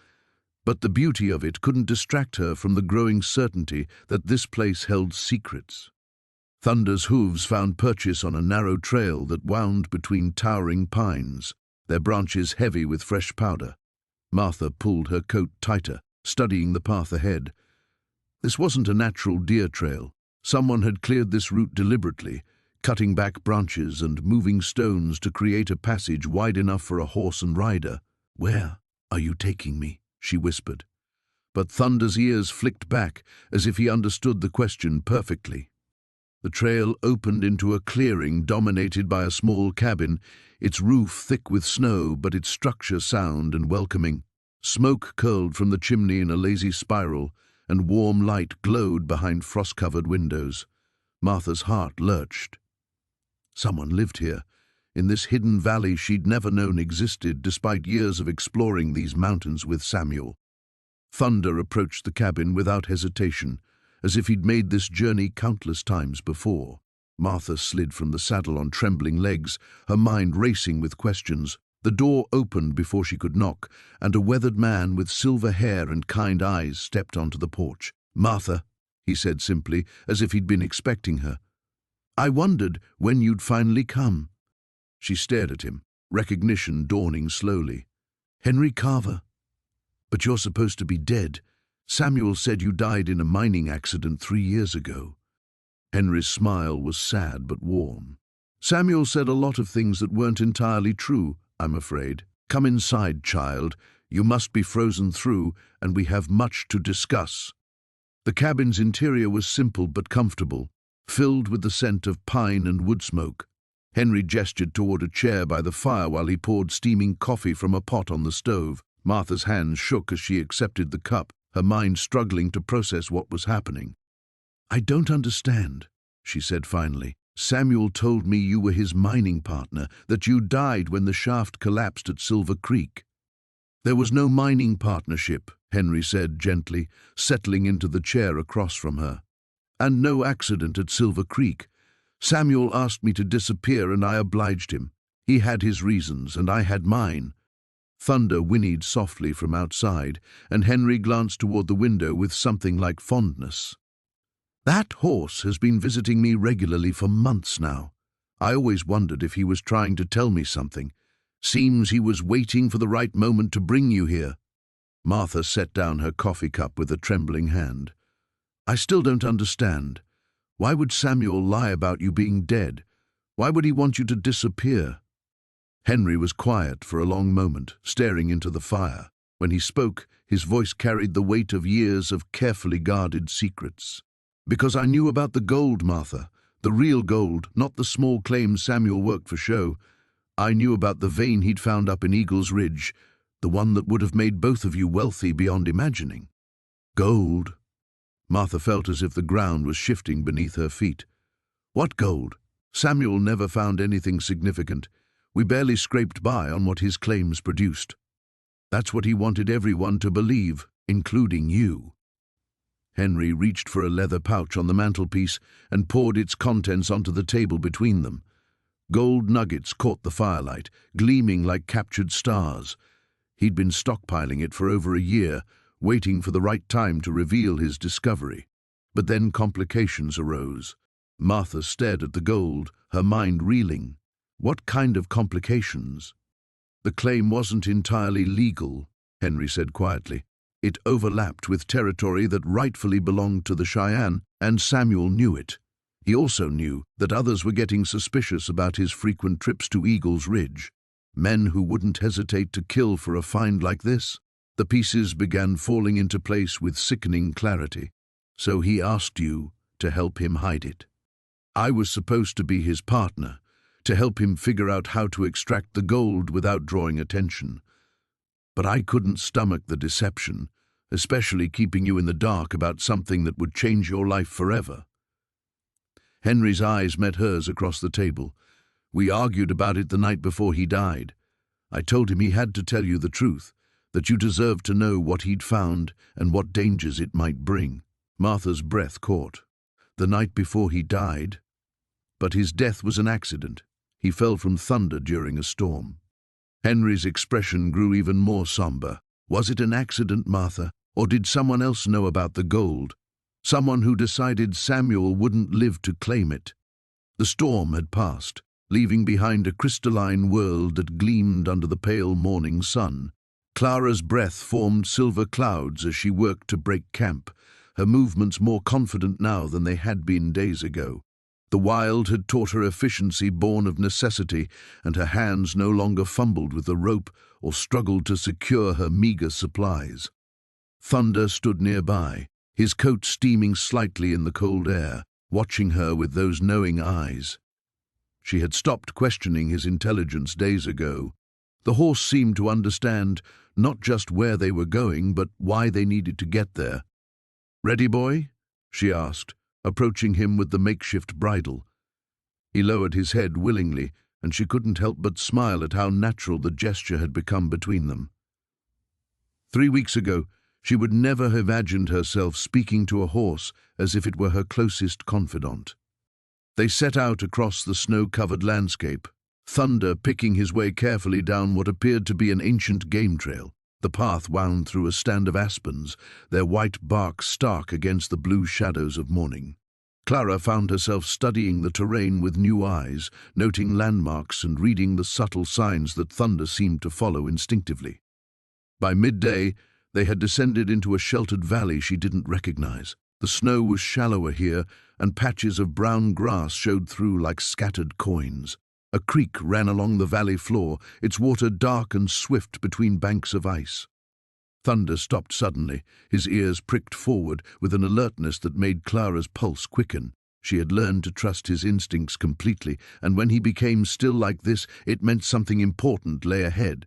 But the beauty of it couldn't distract her from the growing certainty that this place held secrets. Thunder's hooves found purchase on a narrow trail that wound between towering pines, their branches heavy with fresh powder. Martha pulled her coat tighter, studying the path ahead. This wasn't a natural deer trail. Someone had cleared this route deliberately, cutting back branches and moving stones to create a passage wide enough for a horse and rider. "Where are you taking me?" she whispered. But Thunder's ears flicked back as if he understood the question perfectly. The trail opened into a clearing dominated by a small cabin, its roof thick with snow but its structure sound and welcoming. Smoke curled from the chimney in a lazy spiral, and warm light glowed behind frost-covered windows. Martha's heart lurched. Someone lived here, in this hidden valley she'd never known existed despite years of exploring these mountains with Samuel. Thunder approached the cabin without hesitation, as if he'd made this journey countless times before. Martha slid from the saddle on trembling legs, her mind racing with questions. The door opened before she could knock, and a weathered man with silver hair and kind eyes stepped onto the porch. "Martha," he said simply, as if he'd been expecting her. "I wondered when you'd finally come." She stared at him, recognition dawning slowly. "Henry Carver? But you're supposed to be dead. Samuel said you died in a mining accident 3 years ago." Henry's smile was sad but warm. "Samuel said a lot of things that weren't entirely true, I'm afraid. Come inside, child. You must be frozen through, and we have much to discuss." The cabin's interior was simple but comfortable, filled with the scent of pine and wood smoke. Henry gestured toward a chair by the fire while he poured steaming coffee from a pot on the stove. Martha's hands shook as she accepted the cup, her mind struggling to process what was happening. "I don't understand," she said finally. "Samuel told me you were his mining partner, that you died when the shaft collapsed at Silver Creek." There was no mining partnership, Henry said gently, settling into the chair across from her. And no accident at Silver Creek. Samuel asked me to disappear and I obliged him. He had his reasons and I had mine. Thunder whinnied softly from outside, and Henry glanced toward the window with something like fondness. That horse has been visiting me regularly for months now. I always wondered if he was trying to tell me something. Seems he was waiting for the right moment to bring you here. Martha set down her coffee cup with a trembling hand. I still don't understand. Why would Samuel lie about you being dead? Why would he want you to disappear? Henry was quiet for a long moment, staring into the fire. When he spoke, his voice carried the weight of years of carefully guarded secrets. Because I knew about the gold, Martha. The real gold, not the small claims Samuel worked for show. I knew about the vein he'd found up in Eagle's Ridge, the one that would have made both of you wealthy beyond imagining. Gold? Martha felt as if the ground was shifting beneath her feet. What gold? Samuel never found anything significant. We barely scraped by on what his claims produced. That's what he wanted everyone to believe, including you. Henry reached for a leather pouch on the mantelpiece and poured its contents onto the table between them. Gold nuggets caught the firelight, gleaming like captured stars. He'd been stockpiling it for over a year, waiting for the right time to reveal his discovery. But then complications arose. Martha stared at the gold, her mind reeling. What kind of complications? The claim wasn't entirely legal, Henry said quietly. It overlapped with territory that rightfully belonged to the Cheyenne, and Samuel knew it. He also knew that others were getting suspicious about his frequent trips to Eagle's Ridge. Men who wouldn't hesitate to kill for a find like this. The pieces began falling into place with sickening clarity. So he asked you to help him hide it. I was supposed to be his partner, to help him figure out how to extract the gold without drawing attention. But I couldn't stomach the deception, especially keeping you in the dark about something that would change your life forever. Henry's eyes met hers across the table. We argued about it the night before he died. I told him he had to tell you the truth, that you deserved to know what he'd found and what dangers it might bring. Martha's breath caught. The night before he died? But his death was an accident. He fell from thunder during a storm. Henry's expression grew even more somber. Was it an accident, Martha, or did someone else know about the gold? Someone who decided Samuel wouldn't live to claim it. The storm had passed, leaving behind a crystalline world that gleamed under the pale morning sun. Clara's breath formed silver clouds as she worked to break camp, her movements more confident now than they had been days ago. The wild had taught her efficiency born of necessity, and her hands no longer fumbled with the rope or struggled to secure her meager supplies. Thunder stood nearby, his coat steaming slightly in the cold air, watching her with those knowing eyes. She had stopped questioning his intelligence days ago. The horse seemed to understand not just where they were going, but why they needed to get there. "Ready, boy?" she asked, approaching him with the makeshift bridle. He lowered his head willingly, and she couldn't help but smile at how natural the gesture had become between them. 3 weeks ago, she would never have imagined herself speaking to a horse as if it were her closest confidant. They set out across the snow-covered landscape, Thunder picking his way carefully down what appeared to be an ancient game trail. The path wound through a stand of aspens, their white bark stark against the blue shadows of morning. Clara found herself studying the terrain with new eyes, noting landmarks and reading the subtle signs that Thunder seemed to follow instinctively. By midday, they had descended into a sheltered valley she didn't recognize. The snow was shallower here, and patches of brown grass showed through like scattered coins. A creek ran along the valley floor, its water dark and swift between banks of ice. Thunder stopped suddenly, his ears pricked forward with an alertness that made Clara's pulse quicken. She had learned to trust his instincts completely, and when he became still like this, it meant something important lay ahead.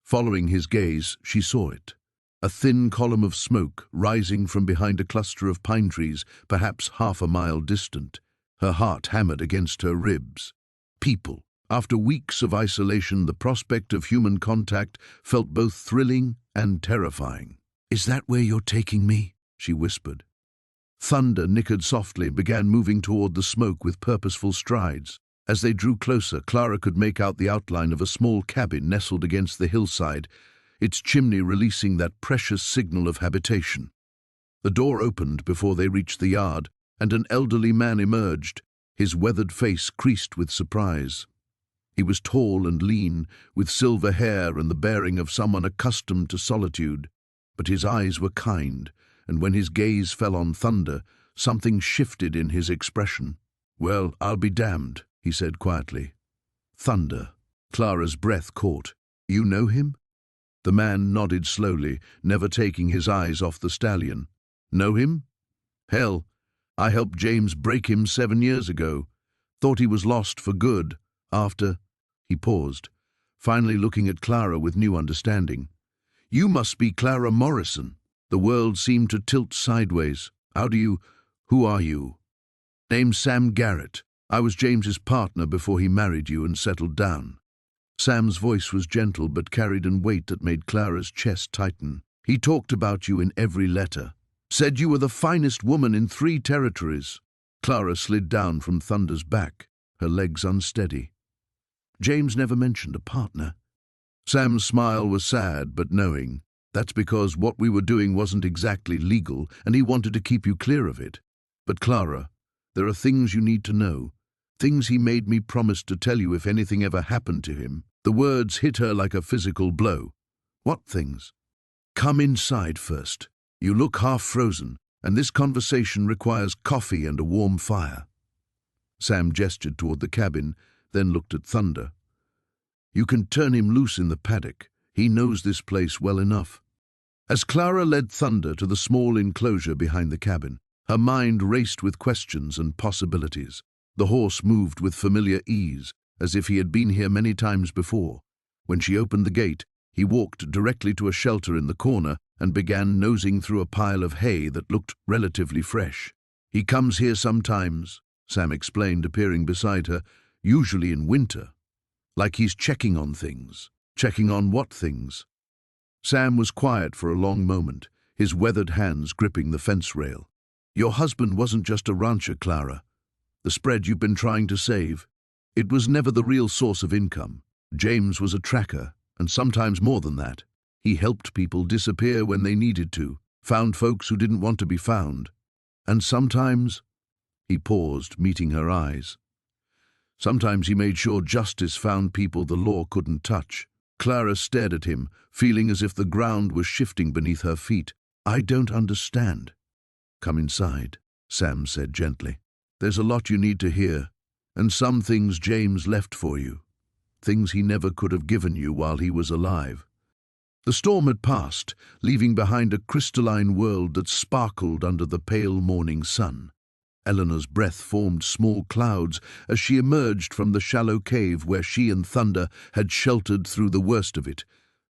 Following his gaze, she saw it. A thin column of smoke rising from behind a cluster of pine trees, perhaps half a mile distant. Her heart hammered against her ribs. People, After weeks of isolation, the prospect of human contact felt both thrilling and terrifying. "Is that where you're taking me?" she whispered. Thunder nickered softly and began moving toward the smoke with purposeful strides. As they drew closer, Clara could make out the outline of a small cabin nestled against the hillside, its chimney releasing that precious signal of habitation. The door opened before they reached the yard, and an elderly man emerged, his weathered face creased with surprise. He was tall and lean, with silver hair and the bearing of someone accustomed to solitude, but his eyes were kind, and when his gaze fell on Thunder, something shifted in his expression. "Well, I'll be damned," he said quietly. "Thunder." Clara's breath caught. "You know him?" The man nodded slowly, never taking his eyes off the stallion. "Know him? Hell, I helped James break him 7 years ago. Thought he was lost for good. After—" He paused, finally looking at Clara with new understanding. "You must be Clara Morrison." The world seemed to tilt sideways. Who are you?" "Name's Sam Garrett. I was James's partner before he married you and settled down." Sam's voice was gentle but carried a weight that made Clara's chest tighten. "He talked about you in every letter. Said you were the finest woman in 3 territories. Clara slid down from Thunder's back, her legs unsteady. "James never mentioned a partner." Sam's smile was sad but knowing. "That's because what we were doing wasn't exactly legal, and he wanted to keep you clear of it. But Clara, there are things you need to know. Things he made me promise to tell you if anything ever happened to him." The words hit her like a physical blow. "What things?" "Come inside first. You look half frozen, and this conversation requires coffee and a warm fire." Sam gestured toward the cabin, then looked at Thunder. "You can turn him loose in the paddock. He knows this place well enough." As Clara led Thunder to the small enclosure behind the cabin, her mind raced with questions and possibilities. The horse moved with familiar ease, as if he had been here many times before. When she opened the gate, he walked directly to a shelter in the corner and began nosing through a pile of hay that looked relatively fresh. "He comes here sometimes," Sam explained, appearing beside her, "usually in winter. Like he's checking on things." "Checking on what things?" Sam was quiet for a long moment, his weathered hands gripping the fence rail. "Your husband wasn't just a rancher, Clara. The spread you've been trying to save. It was never the real source of income. James was a tracker, and sometimes more than that. He helped people disappear when they needed to, found folks who didn't want to be found. And sometimes—" He paused, meeting her eyes. "Sometimes he made sure justice found people the law couldn't touch." Clara stared at him, feeling as if the ground was shifting beneath her feet. "I don't understand." "Come inside," Sam said gently. "There's a lot you need to hear, and some things James left for you. Things he never could have given you while he was alive." The storm had passed, leaving behind a crystalline world that sparkled under the pale morning sun. Eleanor's breath formed small clouds as she emerged from the shallow cave where she and Thunder had sheltered through the worst of it.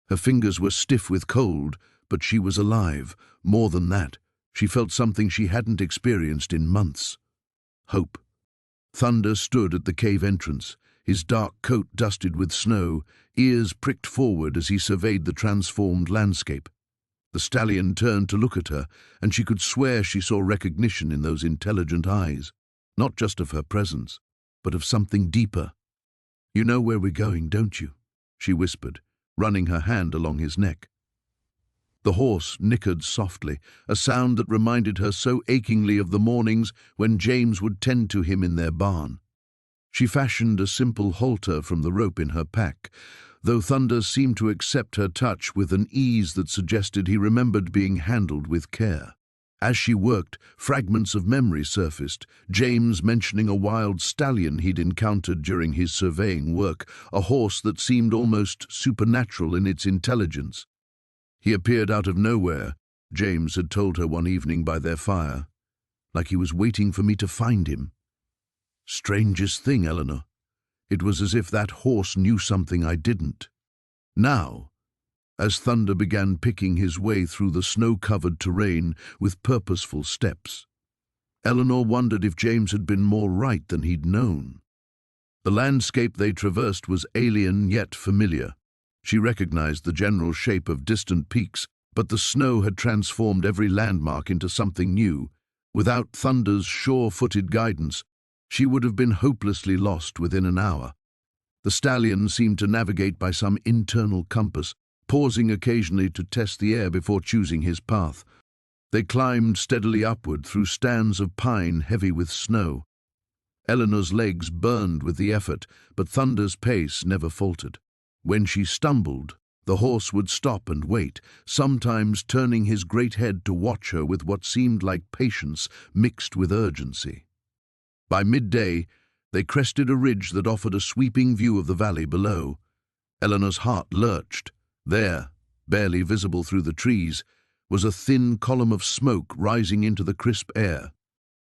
Her fingers were stiff with cold, but she was alive. More than that, she felt something she hadn't experienced in months. Hope. Thunder stood at the cave entrance, his dark coat dusted with snow, ears pricked forward as he surveyed the transformed landscape. The stallion turned to look at her, and she could swear she saw recognition in those intelligent eyes, not just of her presence, but of something deeper. "You know where we're going, don't you?" she whispered, running her hand along his neck. The horse nickered softly, a sound that reminded her so achingly of the mornings when James would tend to him in their barn. She fashioned a simple halter from the rope in her pack, though Thunder seemed to accept her touch with an ease that suggested he remembered being handled with care. As she worked, fragments of memory surfaced, James mentioning a wild stallion he'd encountered during his surveying work, a horse that seemed almost supernatural in its intelligence. He appeared out of nowhere, James had told her one evening by their fire, like he was waiting for me to find him. Strangest thing, Eleanor. It was as if that horse knew something I didn't. Now, as Thunder began picking his way through the snow-covered terrain with purposeful steps, Eleanor wondered if James had been more right than he'd known. The landscape they traversed was alien yet familiar. She recognized the general shape of distant peaks, but the snow had transformed every landmark into something new. Without Thunder's sure-footed guidance, she would have been hopelessly lost within an hour. The stallion seemed to navigate by some internal compass, pausing occasionally to test the air before choosing his path. They climbed steadily upward through stands of pine heavy with snow. Eleanor's legs burned with the effort, but Thunder's pace never faltered. When she stumbled, the horse would stop and wait, sometimes turning his great head to watch her with what seemed like patience mixed with urgency. By midday, they crested a ridge that offered a sweeping view of the valley below. Eleanor's heart lurched. There, barely visible through the trees, was a thin column of smoke rising into the crisp air.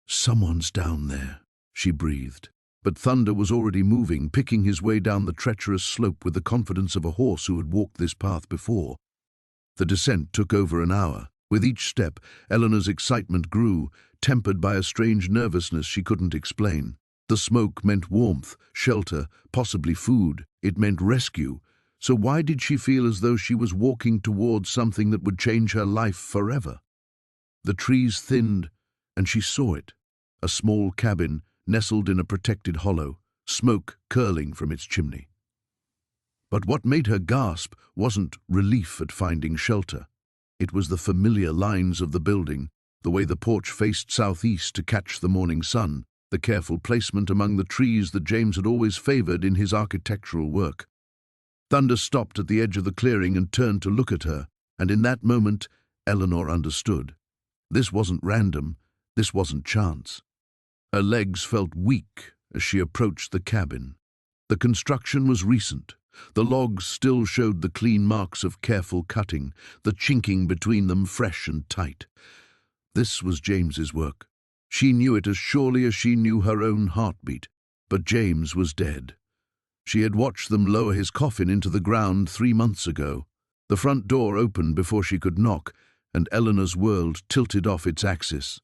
"Someone's down there," she breathed. But Thunder was already moving, picking his way down the treacherous slope with the confidence of a horse who had walked this path before. The descent took over an hour. With each step, Eleanor's excitement grew, tempered by a strange nervousness she couldn't explain. The smoke meant warmth, shelter, possibly food. It meant rescue. So why did she feel as though she was walking towards something that would change her life forever? The trees thinned, and she saw it. A small cabin, nestled in a protected hollow, smoke curling from its chimney. But what made her gasp wasn't relief at finding shelter. It was the familiar lines of the building, the way the porch faced southeast to catch the morning sun, the careful placement among the trees that James had always favored in his architectural work. Thunder stopped at the edge of the clearing and turned to look at her, and in that moment, Eleanor understood. This wasn't random, this wasn't chance. Her legs felt weak as she approached the cabin. The construction was recent. The logs still showed the clean marks of careful cutting, the chinking between them fresh and tight. This was James's work. She knew it as surely as she knew her own heartbeat, but James was dead. She had watched them lower his coffin into the ground 3 months ago. The front door opened before she could knock, and Eleanor's world tilted off its axis.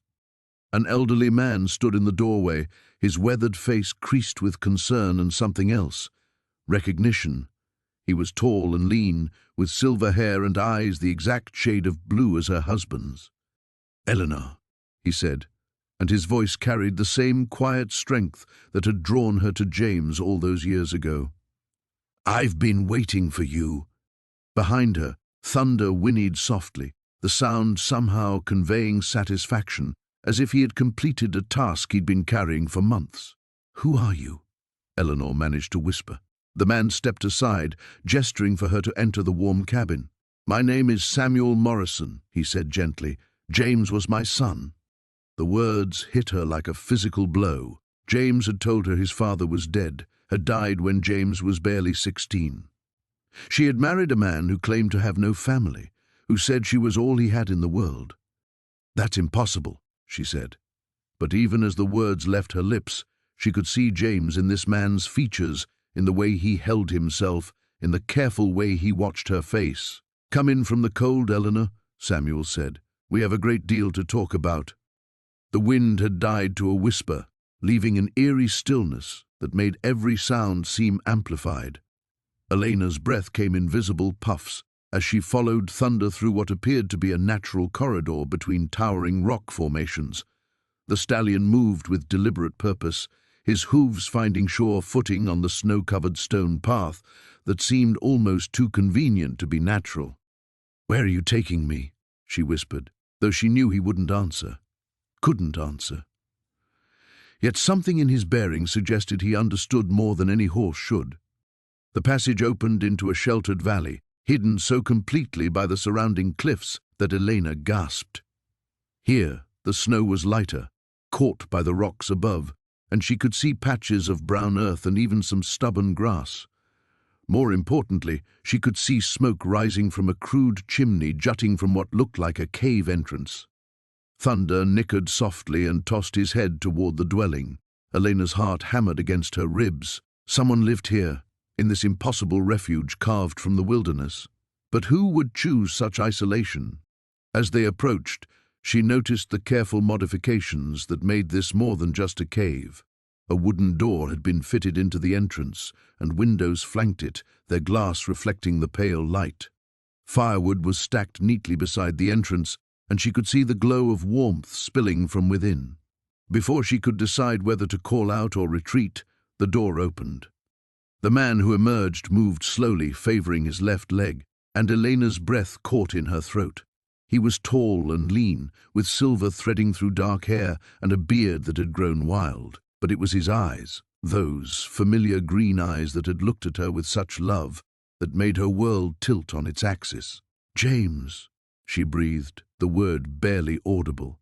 An elderly man stood in the doorway, his weathered face creased with concern and something else. Recognition. He was tall and lean, with silver hair and eyes the exact shade of blue as her husband's. "Eleanor," he said, and his voice carried the same quiet strength that had drawn her to James all those years ago. "I've been waiting for you." Behind her, Thunder whinnied softly, the sound somehow conveying satisfaction, as if he had completed a task he'd been carrying for months. "Who are you?" Eleanor managed to whisper. The man stepped aside, gesturing for her to enter the warm cabin. "My name is Samuel Morrison," he said gently. "James was my son." The words hit her like a physical blow. James had told her his father was dead, had died when James was barely 16. She had married a man who claimed to have no family, who said she was all he had in the world. "That's impossible," she said. But even as the words left her lips, she could see James in this man's features, in the way he held himself, in the careful way he watched her face. "Come in from the cold, Eleanor," Samuel said. "We have a great deal to talk about." The wind had died to a whisper, leaving an eerie stillness that made every sound seem amplified. Elena's breath came in visible puffs as she followed Thunder through what appeared to be a natural corridor between towering rock formations. The stallion moved with deliberate purpose, his hooves finding sure footing on the snow-covered stone path that seemed almost too convenient to be natural. "Where are you taking me?" she whispered, though she knew he wouldn't answer. Couldn't answer. Yet something in his bearing suggested he understood more than any horse should. The passage opened into a sheltered valley, hidden so completely by the surrounding cliffs that Elena gasped. Here, the snow was lighter, caught by the rocks above, and she could see patches of brown earth and even some stubborn grass. More importantly, she could see smoke rising from a crude chimney jutting from what looked like a cave entrance. Thunder nickered softly and tossed his head toward the dwelling. Elena's heart hammered against her ribs. Someone lived here, in this impossible refuge carved from the wilderness. But who would choose such isolation? As they approached, she noticed the careful modifications that made this more than just a cave. A wooden door had been fitted into the entrance, and windows flanked it, their glass reflecting the pale light. Firewood was stacked neatly beside the entrance, and she could see the glow of warmth spilling from within. Before she could decide whether to call out or retreat, the door opened. The man who emerged moved slowly, favoring his left leg, and Elena's breath caught in her throat. He was tall and lean, with silver threading through dark hair and a beard that had grown wild. But it was his eyes, those familiar green eyes that had looked at her with such love, that made her world tilt on its axis. "James," she breathed, the word barely audible.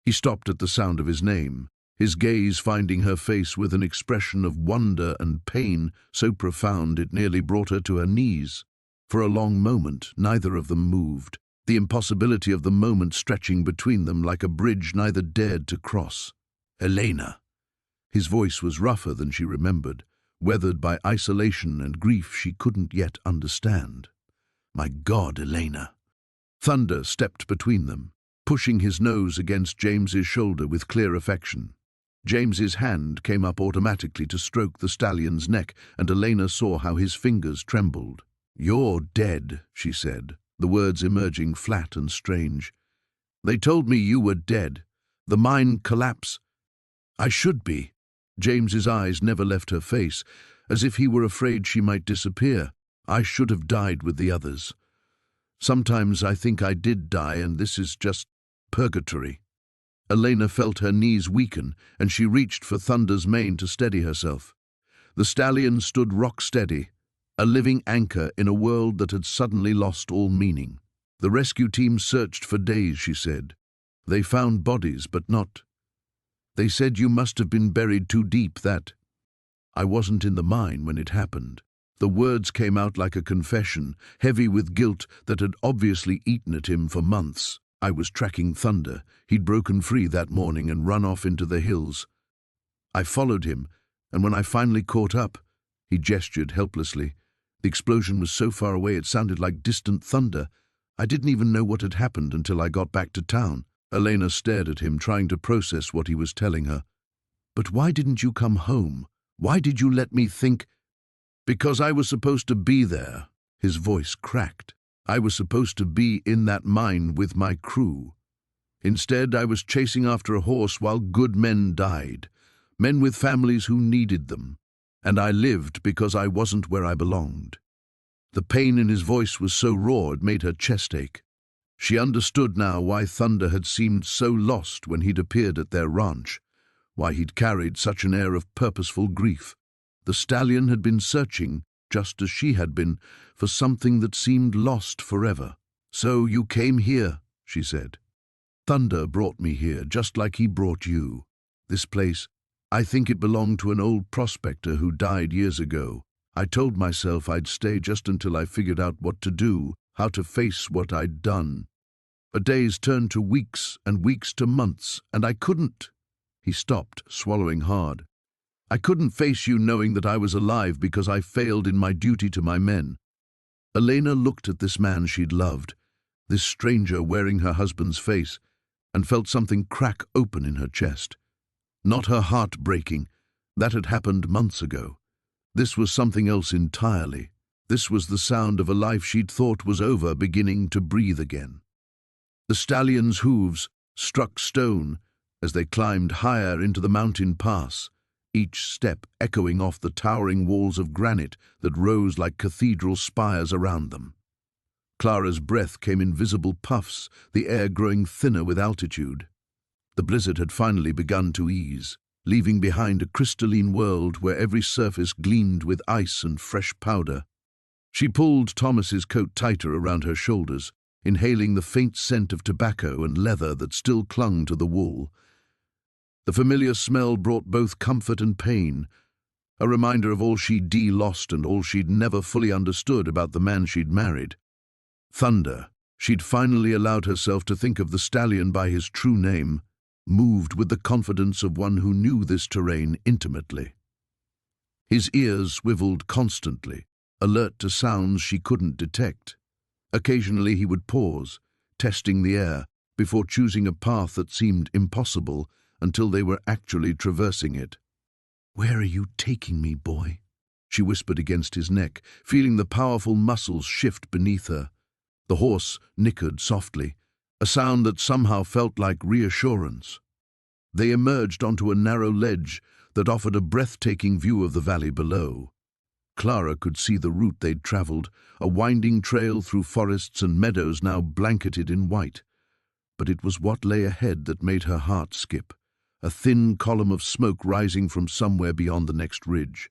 He stopped at the sound of his name, his gaze finding her face with an expression of wonder and pain so profound it nearly brought her to her knees. For a long moment, neither of them moved, the impossibility of the moment stretching between them like a bridge neither dared to cross. "Elena." His voice was rougher than she remembered, weathered by isolation and grief she couldn't yet understand. "My God, Elena." Thunder stepped between them, pushing his nose against James's shoulder with clear affection. James's hand came up automatically to stroke the stallion's neck, and Elena saw how his fingers trembled. "You're dead," she said, the words emerging flat and strange. "They told me you were dead. The mine collapse. I should be." James's eyes never left her face, as if he were afraid she might disappear. "I should have died with the others. Sometimes I think I did die, and this is just purgatory." Elena felt her knees weaken, and she reached for Thunder's mane to steady herself. The stallion stood rock-steady, a living anchor in a world that had suddenly lost all meaning. "The rescue team searched for days," she said. "They found bodies, but not. They said you must have been buried too deep, that I wasn't in the mine when it happened." The words came out like a confession, heavy with guilt that had obviously eaten at him for months. "I was tracking Thunder. He'd broken free that morning and run off into the hills. I followed him, and when I finally caught up," he gestured helplessly. "The explosion was so far away it sounded like distant thunder. I didn't even know what had happened until I got back to town." Elena stared at him, trying to process what he was telling her. "But why didn't you come home? Why did you let me think—" "Because I was supposed to be there." His voice cracked. "I was supposed to be in that mine with my crew. Instead, I was chasing after a horse while good men died, men with families who needed them, and I lived because I wasn't where I belonged." The pain in his voice was so raw it made her chest ache. She understood now why Thunder had seemed so lost when he'd appeared at their ranch, why he'd carried such an air of purposeful grief. The stallion had been searching, just as she had been, for something that seemed lost forever. "So you came here," she said. "Thunder brought me here, just like he brought you. This place, I think it belonged to an old prospector who died years ago. I told myself I'd stay just until I figured out what to do, how to face what I'd done. But days turned to weeks and weeks to months, and I couldn't." He stopped, swallowing hard. "I couldn't face you knowing that I was alive because I failed in my duty to my men." Elena looked at this man she'd loved, this stranger wearing her husband's face, and felt something crack open in her chest. Not her heart breaking. That had happened months ago. This was something else entirely. This was the sound of a life she'd thought was over beginning to breathe again. The stallion's hooves struck stone as they climbed higher into the mountain pass, each step echoing off the towering walls of granite that rose like cathedral spires around them. Clara's breath came in visible puffs, the air growing thinner with altitude. The blizzard had finally begun to ease, leaving behind a crystalline world where every surface gleamed with ice and fresh powder. She pulled Thomas's coat tighter around her shoulders, inhaling the faint scent of tobacco and leather that still clung to the wool. The familiar smell brought both comfort and pain, a reminder of all she'd lost and all she'd never fully understood about the man she'd married. Thunder. She'd finally allowed herself to think of the stallion by his true name, moved with the confidence of one who knew this terrain intimately. His ears swiveled constantly, alert to sounds she couldn't detect. Occasionally he would pause, testing the air, before choosing a path that seemed impossible until they were actually traversing it. "Where are you taking me, boy?" she whispered against his neck, feeling the powerful muscles shift beneath her. The horse nickered softly, a sound that somehow felt like reassurance. They emerged onto a narrow ledge that offered a breathtaking view of the valley below. Clara could see the route they'd traveled, a winding trail through forests and meadows now blanketed in white. But it was what lay ahead that made her heart skip, a thin column of smoke rising from somewhere beyond the next ridge.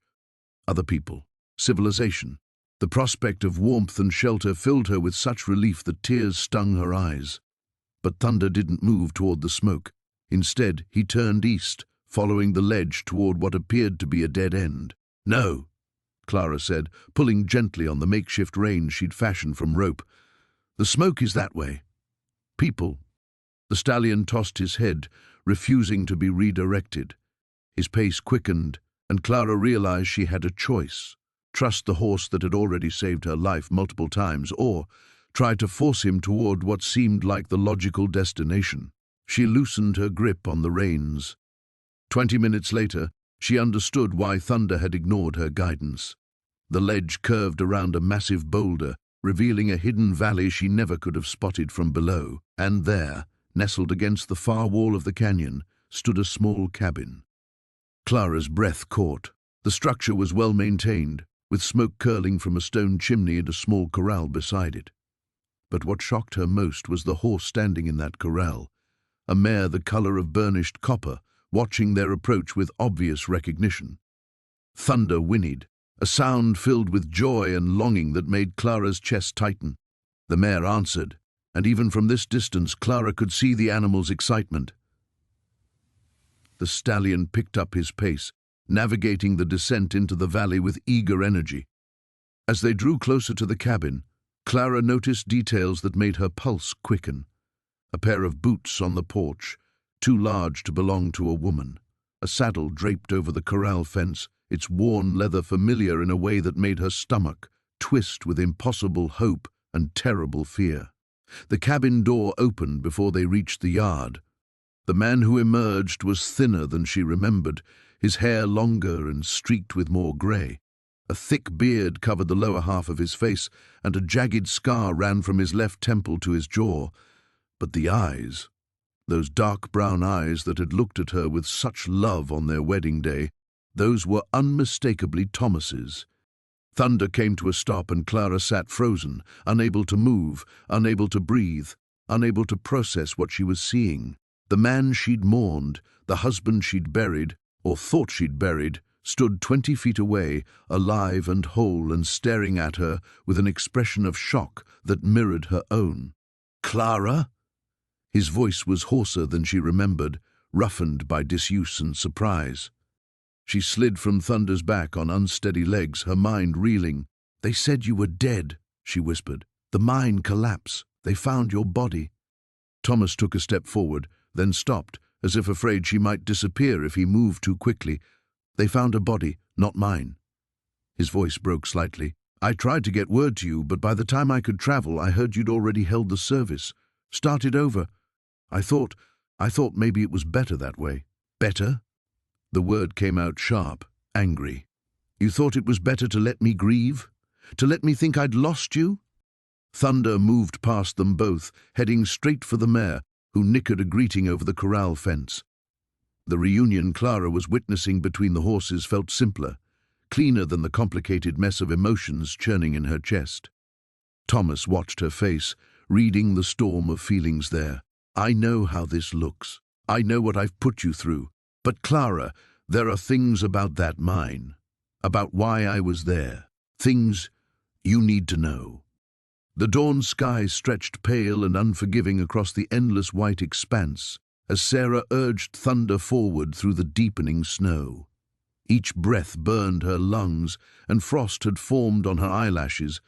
Other people, civilization. The prospect of warmth and shelter filled her with such relief that tears stung her eyes. But Thunder didn't move toward the smoke. Instead, he turned east, following the ledge toward what appeared to be a dead end. "No," Clara said, pulling gently on the makeshift rein she'd fashioned from rope. "The smoke is that way." "People." The stallion tossed his head, refusing to be redirected. His pace quickened, and Clara realized she had a choice: trust the horse that had already saved her life multiple times, or try to force him toward what seemed like the logical destination. She loosened her grip on the reins. 20 minutes later, she understood why Thunder had ignored her guidance. The ledge curved around a massive boulder, revealing a hidden valley she never could have spotted from below. And there, nestled against the far wall of the canyon, stood a small cabin. Clara's breath caught. The structure was well maintained, with smoke curling from a stone chimney and a small corral beside it. But what shocked her most was the horse standing in that corral, a mare the color of burnished copper, watching their approach with obvious recognition. Thunder whinnied, a sound filled with joy and longing that made Clara's chest tighten. The mare answered, and even from this distance Clara could see the animal's excitement. The stallion picked up his pace, navigating the descent into the valley with eager energy. As they drew closer to the cabin, Clara noticed details that made her pulse quicken. A pair of boots on the porch, too large to belong to a woman. A saddle draped over the corral fence, its worn leather familiar in a way that made her stomach twist with impossible hope and terrible fear. The cabin door opened before they reached the yard. The man who emerged was thinner than she remembered, his hair longer and streaked with more grey. A thick beard covered the lower half of his face, and a jagged scar ran from his left temple to his jaw. But the eyes, those dark brown eyes that had looked at her with such love on their wedding day, those were unmistakably Thomas's. Thunder came to a stop and Clara sat frozen, unable to move, unable to breathe, unable to process what she was seeing. The man she'd mourned, the husband she'd buried, or thought she'd buried, stood 20 feet away, alive and whole and staring at her with an expression of shock that mirrored her own. "Clara?" His voice was hoarser than she remembered, roughened by disuse and surprise. She slid from Thunder's back on unsteady legs, her mind reeling. "They said you were dead," she whispered. "The mine collapse. They found your body." Thomas took a step forward, then stopped, as if afraid she might disappear if he moved too quickly. "They found a body, not mine." His voice broke slightly. "I tried to get word to you, but by the time I could travel, I heard you'd already held the service. Started over. I thought maybe it was better that way." "Better?" The word came out sharp, angry. "You thought it was better to let me grieve? To let me think I'd lost you?" Thunder moved past them both, heading straight for the mare, who nickered a greeting over the corral fence. The reunion Clara was witnessing between the horses felt simpler, cleaner than the complicated mess of emotions churning in her chest. Thomas watched her face, reading the storm of feelings there. "I know how this looks. I know what I've put you through. But Clara, there are things about that mine, about why I was there, things you need to know." The dawn sky stretched pale and unforgiving across the endless white expanse as Sarah urged Thunder forward through the deepening snow. Each breath burned her lungs, and frost had formed on her eyelashes,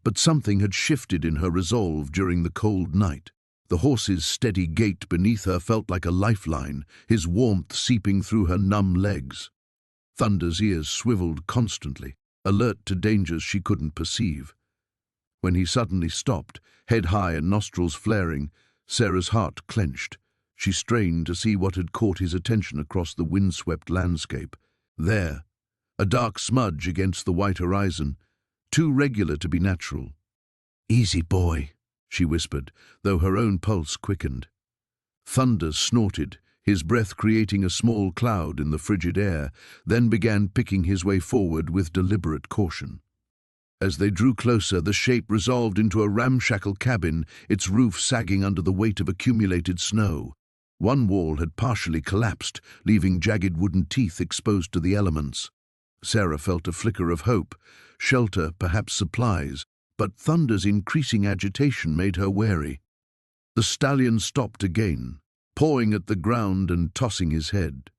but something had shifted in her resolve during the cold night. The horse's steady gait beneath her felt like a lifeline, his warmth seeping through her numb legs. Thunder's ears swiveled constantly, alert to dangers she couldn't perceive. When he suddenly stopped, head high and nostrils flaring, Sarah's heart clenched. She strained to see what had caught his attention across the windswept landscape. There, a dark smudge against the white horizon, too regular to be natural. "Easy, boy," she whispered, though her own pulse quickened. Thunder snorted, his breath creating a small cloud in the frigid air, then began picking his way forward with deliberate caution. As they drew closer, the shape resolved into a ramshackle cabin, its roof sagging under the weight of accumulated snow. One wall had partially collapsed, leaving jagged wooden teeth exposed to the elements. Sarah felt a flicker of hope, shelter, perhaps supplies, but Thunder's increasing agitation made her wary. The stallion stopped again, pawing at the ground and tossing his head.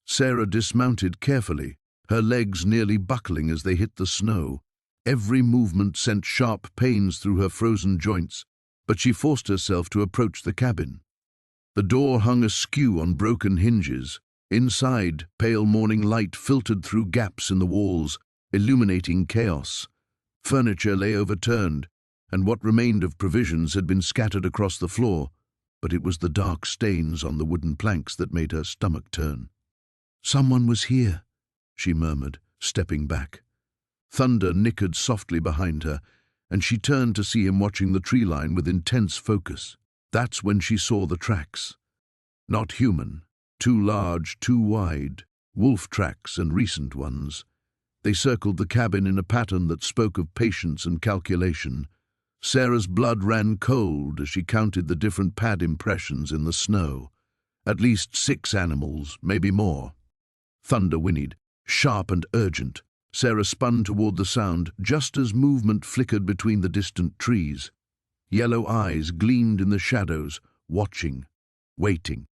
Sarah dismounted carefully, her legs nearly buckling as they hit the snow. Every movement sent sharp pains through her frozen joints, but she forced herself to approach the cabin. The door hung askew on broken hinges. Inside, pale morning light filtered through gaps in the walls, illuminating chaos. Furniture lay overturned, and what remained of provisions had been scattered across the floor, but it was the dark stains on the wooden planks that made her stomach turn. "Someone was here," she murmured, stepping back. Thunder nickered softly behind her, and she turned to see him watching the tree line with intense focus. That's when she saw the tracks. Not human, too large, too wide, wolf tracks and recent ones. They circled the cabin in a pattern that spoke of patience and calculation. Sarah's blood ran cold as she counted the different pad impressions in the snow. At least 6 animals, maybe more. Thunder whinnied, sharp and urgent. Sarah spun toward the sound just as movement flickered between the distant trees. Yellow eyes gleamed in the shadows, watching, waiting.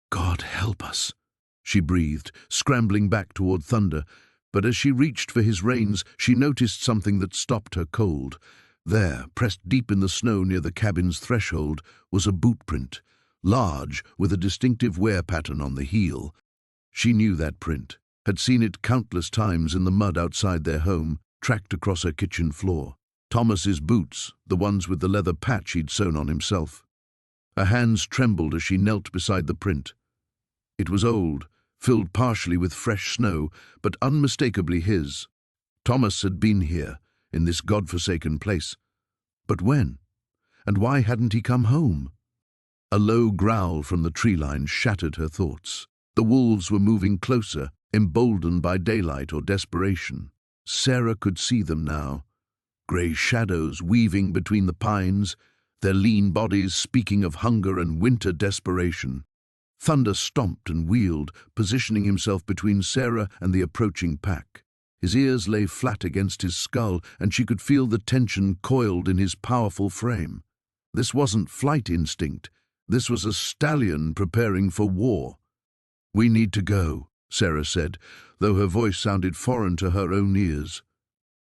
"God help us," she breathed, scrambling back toward Thunder, but as she reached for his reins, she noticed something that stopped her cold. There, pressed deep in the snow near the cabin's threshold, was a boot print, large, with a distinctive wear pattern on the heel. She knew that print, had seen it countless times in the mud outside their home, tracked across her kitchen floor. Thomas's boots, the ones with the leather patch he'd sewn on himself. Her hands trembled as she knelt beside the print. It was old, filled partially with fresh snow, but unmistakably his. Thomas had been here, in this godforsaken place. But when? And why hadn't he come home? A low growl from the tree line shattered her thoughts. The wolves were moving closer, emboldened by daylight or desperation. Sarah could see them now, grey shadows weaving between the pines, their lean bodies speaking of hunger and winter desperation. Thunder stomped and wheeled, positioning himself between Sarah and the approaching pack. His ears lay flat against his skull, and she could feel the tension coiled in his powerful frame. This wasn't flight instinct. This was a stallion preparing for war. "We need to go," Sarah said, though her voice sounded foreign to her own ears.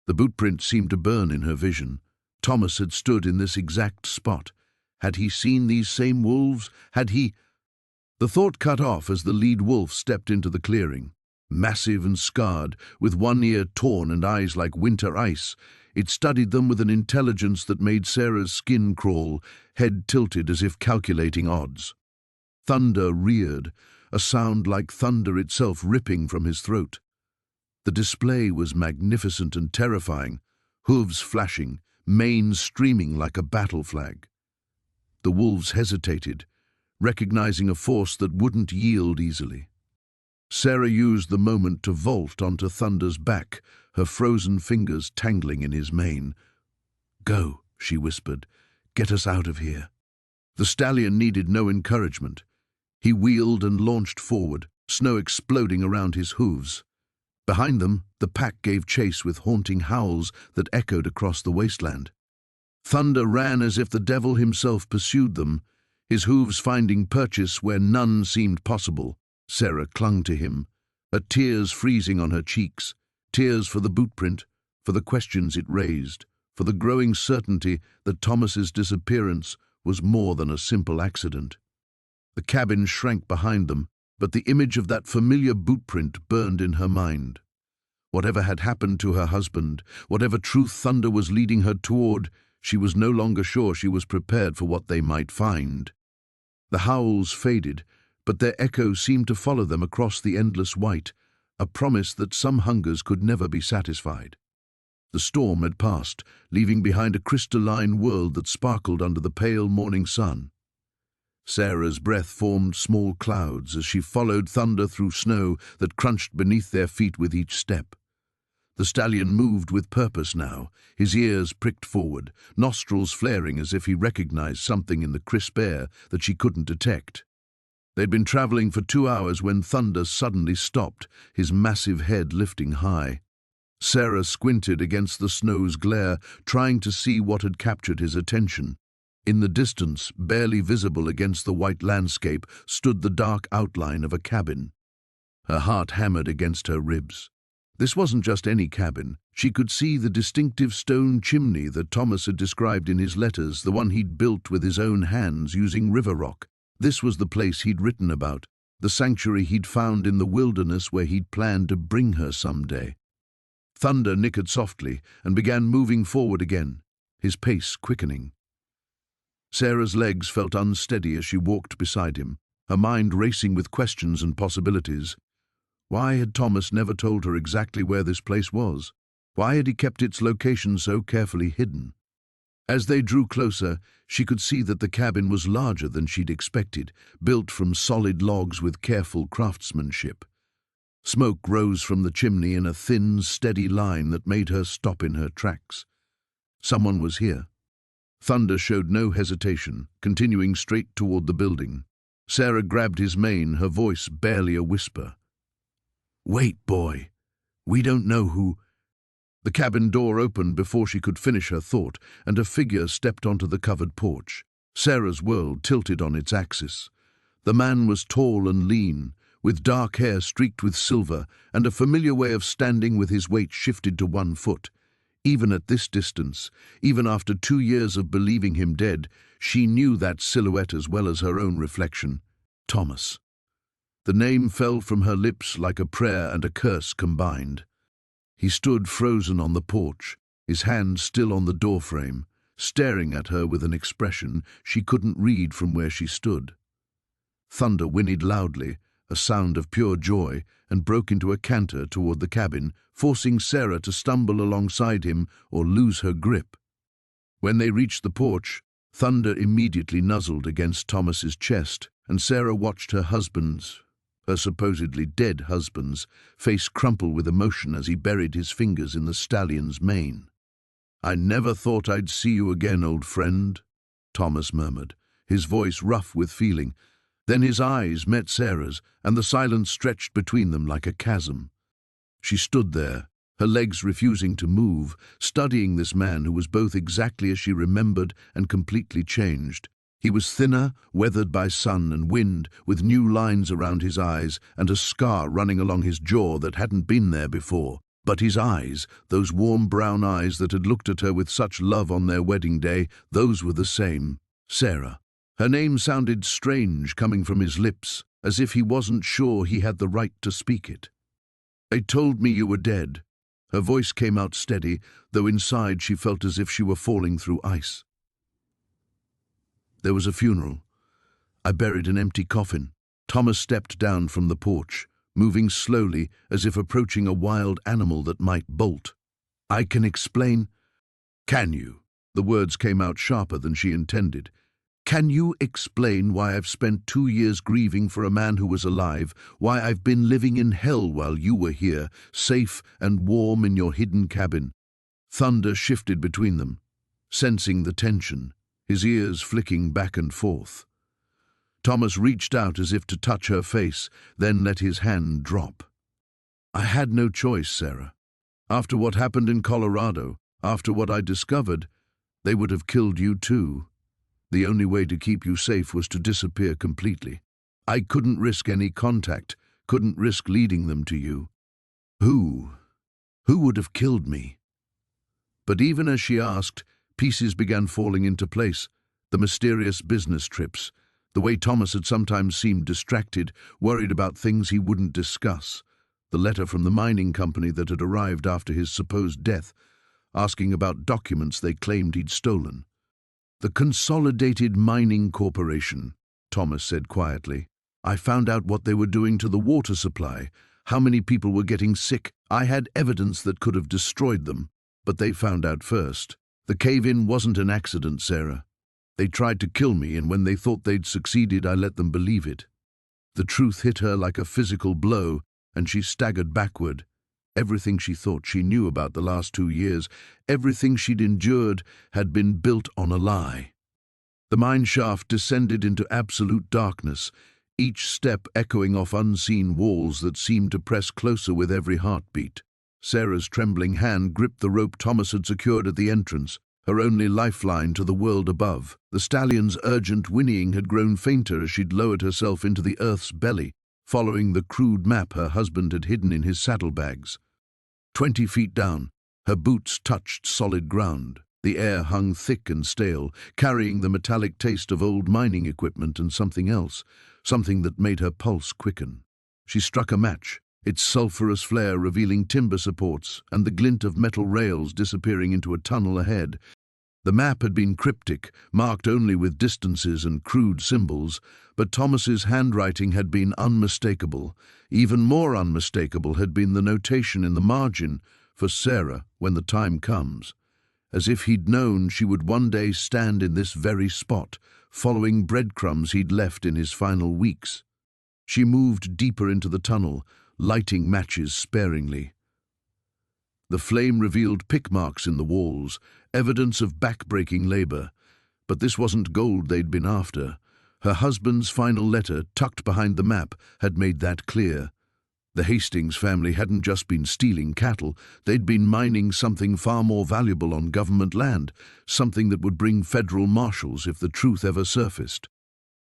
The bootprint seemed to burn in her vision. Thomas had stood in this exact spot. Had he seen these same wolves? Had he... The thought cut off as the lead wolf stepped into the clearing. Massive and scarred, with one ear torn and eyes like winter ice, it studied them with an intelligence that made Sarah's skin crawl, head tilted as if calculating odds. Thunder reared, a sound like thunder itself ripping from his throat. The display was magnificent and terrifying, hooves flashing, mane streaming like a battle flag. The wolves hesitated, recognizing a force that wouldn't yield easily. Sarah used the moment to vault onto Thunder's back, her frozen fingers tangling in his mane. "Go," she whispered. "Get us out of here." The stallion needed no encouragement. He wheeled and launched forward, snow exploding around his hooves. Behind them, the pack gave chase with haunting howls that echoed across the wasteland. Thunder ran as if the devil himself pursued them, his hooves finding purchase where none seemed possible. Sarah clung to him, her tears freezing on her cheeks, tears for the bootprint, for the questions it raised, for the growing certainty that Thomas's disappearance was more than a simple accident. The cabin shrank behind them, but the image of that familiar bootprint burned in her mind. Whatever had happened to her husband, whatever truth Thunder was leading her toward, she was no longer sure she was prepared for what they might find. The howls faded, but their echo seemed to follow them across the endless white, a promise that some hungers could never be satisfied. The storm had passed, leaving behind a crystalline world that sparkled under the pale morning sun. Sarah's breath formed small clouds as she followed Thunder through snow that crunched beneath their feet with each step. The stallion moved with purpose now, his ears pricked forward, nostrils flaring as if he recognized something in the crisp air that she couldn't detect. They'd been traveling for 2 hours when Thunder suddenly stopped, his massive head lifting high. Sarah squinted against the snow's glare, trying to see what had captured his attention. In the distance, barely visible against the white landscape, stood the dark outline of a cabin. Her heart hammered against her ribs. This wasn't just any cabin. She could see the distinctive stone chimney that Thomas had described in his letters, the one he'd built with his own hands using river rock. This was the place he'd written about, the sanctuary he'd found in the wilderness where he'd planned to bring her someday. Thunder nickered softly and began moving forward again, his pace quickening. Sarah's legs felt unsteady as she walked beside him, her mind racing with questions and possibilities. Why had Thomas never told her exactly where this place was? Why had he kept its location so carefully hidden? As they drew closer, she could see that the cabin was larger than she'd expected, built from solid logs with careful craftsmanship. Smoke rose from the chimney in a thin, steady line that made her stop in her tracks. Someone was here. Thunder showed no hesitation, continuing straight toward the building. Sarah grabbed his mane, her voice barely a whisper. "Wait, boy. We don't know who—" The cabin door opened before she could finish her thought, and a figure stepped onto the covered porch. Sarah's world tilted on its axis. The man was tall and lean, with dark hair streaked with silver, and a familiar way of standing with his weight shifted to one foot. Even at this distance, even after 2 years of believing him dead, she knew that silhouette as well as her own reflection. Thomas. The name fell from her lips like a prayer and a curse combined. He stood frozen on the porch, his hand still on the doorframe, staring at her with an expression she couldn't read from where she stood. Thunder whinnied loudly, a sound of pure joy, and broke into a canter toward the cabin, forcing Sarah to stumble alongside him or lose her grip. When they reached the porch, Thunder immediately nuzzled against Thomas's chest, and Sarah watched her supposedly dead husband's, face crumple with emotion as he buried his fingers in the stallion's mane. "I never thought I'd see you again, old friend," Thomas murmured, his voice rough with feeling. Then his eyes met Sarah's, and the silence stretched between them like a chasm. She stood there, her legs refusing to move, studying this man who was both exactly as she remembered and completely changed. He was thinner, weathered by sun and wind, with new lines around his eyes and a scar running along his jaw that hadn't been there before. But his eyes, those warm brown eyes that had looked at her with such love on their wedding day, those were the same. Sarah. Her name sounded strange coming from his lips, as if he wasn't sure he had the right to speak it. "They told me you were dead." Her voice came out steady, though inside she felt as if she were falling through ice. "There was a funeral. I buried an empty coffin." Thomas stepped down from the porch, moving slowly as if approaching a wild animal that might bolt. "I can explain." "Can you?" The words came out sharper than she intended. "Can you explain why I've spent 2 years grieving for a man who was alive, why I've been living in hell while you were here, safe and warm in your hidden cabin?" Thunder shifted between them, sensing the tension, his ears flicking back and forth. Thomas reached out as if to touch her face, then let his hand drop. "I had no choice, Sarah. After what happened in Colorado, after what I discovered, they would have killed you too. The only way to keep you safe was to disappear completely. I couldn't risk any contact, couldn't risk leading them to you. Who would have killed me?" But even as she asked, pieces began falling into place. The mysterious business trips, the way Thomas had sometimes seemed distracted, worried about things he wouldn't discuss. The letter from the mining company that had arrived after his supposed death, asking about documents they claimed he'd stolen. "The Consolidated Mining Corporation," Thomas said quietly. "I found out what they were doing to the water supply, How many people were getting sick? I had evidence that could have destroyed them, but they found out first. The cave-in wasn't an accident, Sarah. They tried to kill me, and when they thought they'd succeeded, I let them believe it. The truth hit her like a physical blow, and she staggered backward. Everything she thought she knew about the last 2 years, everything she'd endured, had been built on a lie. The mine shaft descended into absolute darkness, each step echoing off unseen walls that seemed to press closer with every heartbeat. Sarah's trembling hand gripped the rope Thomas had secured at the entrance, her only lifeline to the world above. The stallion's urgent whinnying had grown fainter as she'd lowered herself into the earth's belly, following the crude map her husband had hidden in his saddlebags. 20 feet down, her boots touched solid ground. The air hung thick and stale, carrying the metallic taste of old mining equipment and something else, something that made her pulse quicken. She struck a match, its sulphurous flare revealing timber supports and the glint of metal rails disappearing into a tunnel ahead. The map had been cryptic, marked only with distances and crude symbols, but Thomas's handwriting had been unmistakable. Even more unmistakable had been the notation in the margin, for Sarah, when the time comes. As if he'd known she would one day stand in this very spot, following breadcrumbs he'd left in his final weeks. She moved deeper into the tunnel, lighting matches sparingly. The flame revealed pick marks in the walls, evidence of back-breaking labor. But this wasn't gold they'd been after. Her husband's final letter, tucked behind the map, had made that clear. The Hastings family hadn't just been stealing cattle, they'd been mining something far more valuable on government land, something that would bring federal marshals if the truth ever surfaced.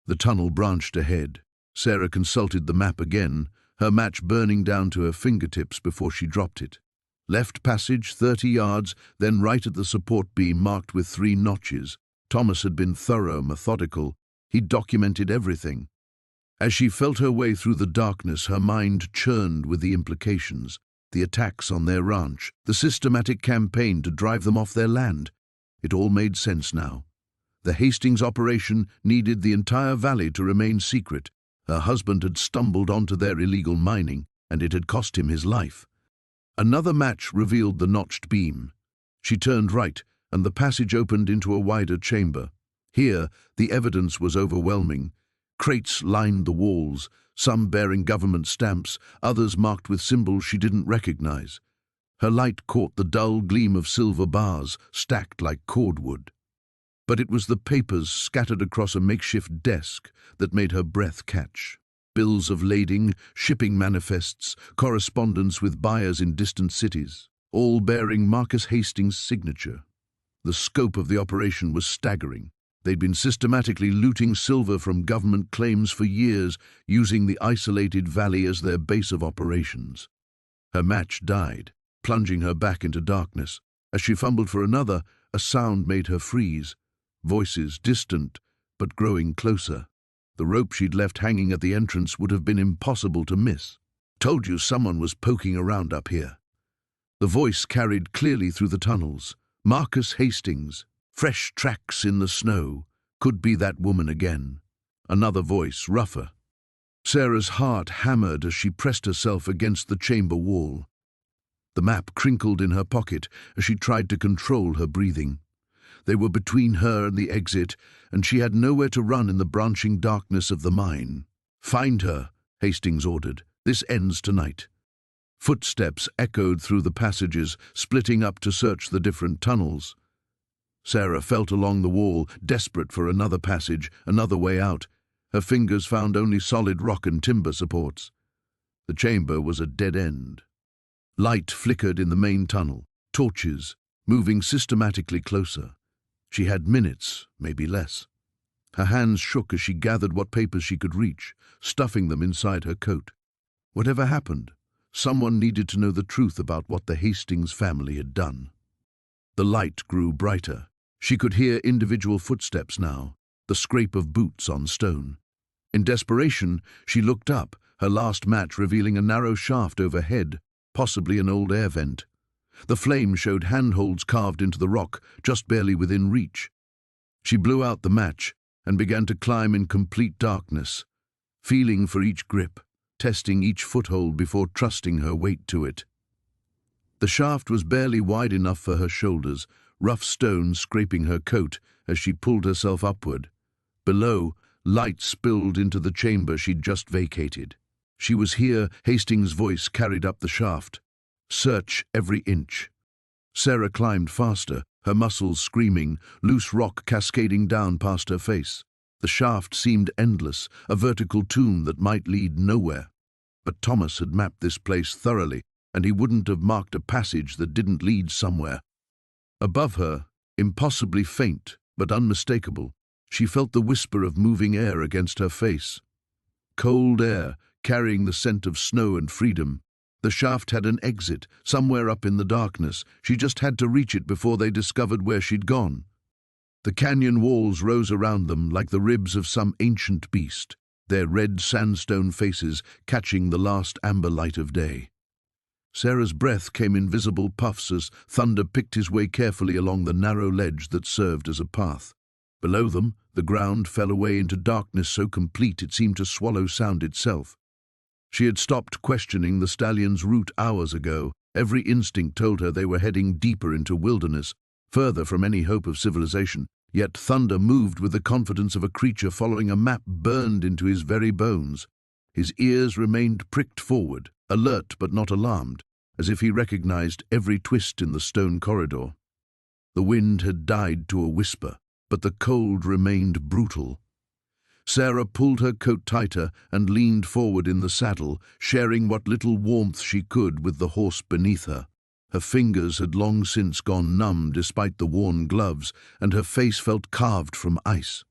The tunnel branched ahead. Sarah consulted the map again, her match burning down to her fingertips before she dropped it. Left passage 30 yards, then right at the support beam marked with 3 notches. Thomas had been thorough, methodical. He'd documented everything. As she felt her way through the darkness, her mind churned with the implications. The attacks on their ranch, the systematic campaign to drive them off their land. It all made sense now. The Hastings operation needed the entire valley to remain secret. Her husband had stumbled onto their illegal mining, and it had cost him his life. Another match revealed the notched beam. She turned right, and the passage opened into a wider chamber. Here, the evidence was overwhelming. Crates lined the walls, some bearing government stamps, others marked with symbols she didn't recognize. Her light caught the dull gleam of silver bars, stacked like cordwood. But it was the papers scattered across a makeshift desk that made her breath catch. Bills of lading, shipping manifests, correspondence with buyers in distant cities, all bearing Marcus Hastings' signature. The scope of the operation was staggering. They'd been systematically looting silver from government claims for years, using the isolated valley as their base of operations. Her match died, plunging her back into darkness. As she fumbled for another, a sound made her freeze. Voices, distant, but growing closer. The rope she'd left hanging at the entrance would have been impossible to miss. "Told you someone was poking around up here." The voice carried clearly through the tunnels. Marcus Hastings. Fresh tracks in the snow. Could be that woman again. Another voice, rougher. Sarah's heart hammered as she pressed herself against the chamber wall. The map crinkled in her pocket as she tried to control her breathing. They were between her and the exit, and she had nowhere to run in the branching darkness of the mine. "Find her," Hastings ordered. "This ends tonight." Footsteps echoed through the passages, splitting up to search the different tunnels. Sarah felt along the wall, desperate for another passage, another way out. Her fingers found only solid rock and timber supports. The chamber was a dead end. Light flickered in the main tunnel, torches, moving systematically closer. She had minutes, maybe less. Her hands shook as she gathered what papers she could reach, stuffing them inside her coat. Whatever happened, someone needed to know the truth about what the Hastings family had done. The light grew brighter. She could hear individual footsteps now, the scrape of boots on stone. In desperation, she looked up, her last match revealing a narrow shaft overhead, possibly an old air vent. The flame showed handholds carved into the rock, just barely within reach. She blew out the match and began to climb in complete darkness, feeling for each grip, testing each foothold before trusting her weight to it. The shaft was barely wide enough for her shoulders, rough stones scraping her coat as she pulled herself upward. Below, light spilled into the chamber she'd just vacated. She was here, Hastings' voice carried up the shaft. Search every inch. Sarah climbed faster, her muscles screaming, loose rock cascading down past her face. The shaft seemed endless, a vertical tomb that might lead nowhere. But Thomas had mapped this place thoroughly, and he wouldn't have marked a passage that didn't lead somewhere. Above her, impossibly faint but unmistakable, she felt the whisper of moving air against her face. Cold air, carrying the scent of snow and freedom. The shaft had an exit, somewhere up in the darkness. She just had to reach it before they discovered where she'd gone. The canyon walls rose around them like the ribs of some ancient beast, their red sandstone faces catching the last amber light of day. Sarah's breath came in visible puffs as Thunder picked his way carefully along the narrow ledge that served as a path. Below them, the ground fell away into darkness so complete it seemed to swallow sound itself. She had stopped questioning the stallion's route hours ago. Every instinct told her they were heading deeper into wilderness, further from any hope of civilization. Yet Thunder moved with the confidence of a creature following a map burned into his very bones. His ears remained pricked forward, alert but not alarmed, as if he recognized every twist in the stone corridor. The wind had died to a whisper, but the cold remained brutal. Sarah pulled her coat tighter and leaned forward in the saddle, sharing what little warmth she could with the horse beneath her. Her fingers had long since gone numb despite the worn gloves, and her face felt carved from ice.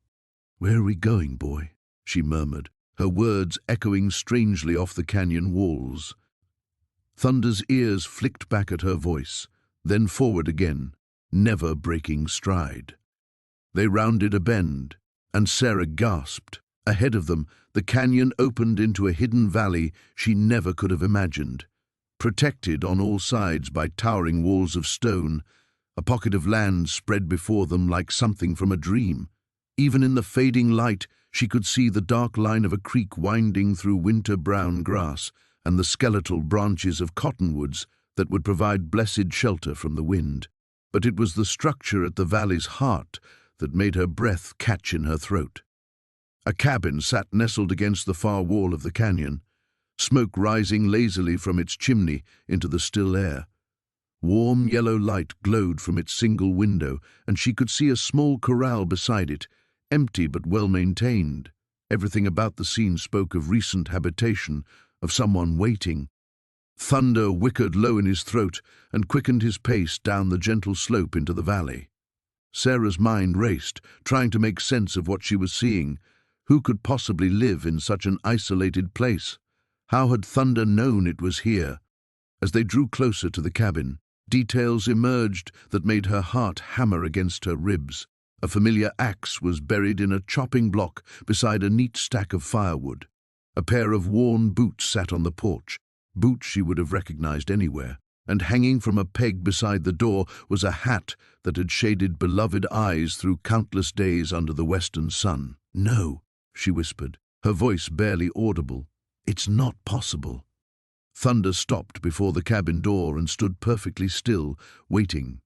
"Where are we going, boy?" she murmured, her words echoing strangely off the canyon walls. Thunder's ears flicked back at her voice, then forward again, never breaking stride. They rounded a bend, and Sarah gasped. Ahead of them, the canyon opened into a hidden valley she never could have imagined. Protected on all sides by towering walls of stone, a pocket of land spread before them like something from a dream. Even in the fading light, she could see the dark line of a creek winding through winter-brown grass and the skeletal branches of cottonwoods that would provide blessed shelter from the wind. But it was the structure at the valley's heart that made her breath catch in her throat. A cabin sat nestled against the far wall of the canyon, smoke rising lazily from its chimney into the still air. Warm yellow light glowed from its single window, and she could see a small corral beside it, empty but well-maintained. Everything about the scene spoke of recent habitation, of someone waiting. Thunder whickered low in his throat and quickened his pace down the gentle slope into the valley. Sarah's mind raced, trying to make sense of what she was seeing. Who could possibly live in such an isolated place? How had Thunder known it was here? As they drew closer to the cabin, details emerged that made her heart hammer against her ribs. A familiar axe was buried in a chopping block beside a neat stack of firewood. A pair of worn boots sat on the porch, boots she would have recognized anywhere. And hanging from a peg beside the door was a hat that had shaded beloved eyes through countless days under the western sun. "No," she whispered, her voice barely audible. "It's not possible." Thunder stopped before the cabin door and stood perfectly still, waiting.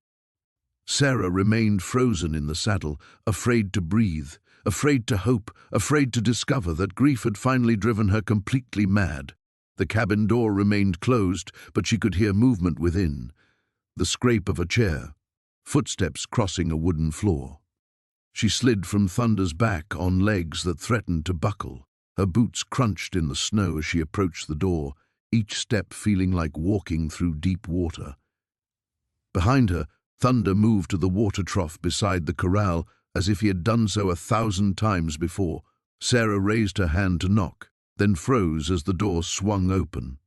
Sarah remained frozen in the saddle, afraid to breathe, afraid to hope, afraid to discover that grief had finally driven her completely mad. The cabin door remained closed, but she could hear movement within. The scrape of a chair, footsteps crossing a wooden floor. She slid from Thunder's back on legs that threatened to buckle. Her boots crunched in the snow as she approached the door, each step feeling like walking through deep water. Behind her, Thunder moved to the water trough beside the corral as if he had done so 1,000 times before. Sarah raised her hand to knock, then froze as the door swung open.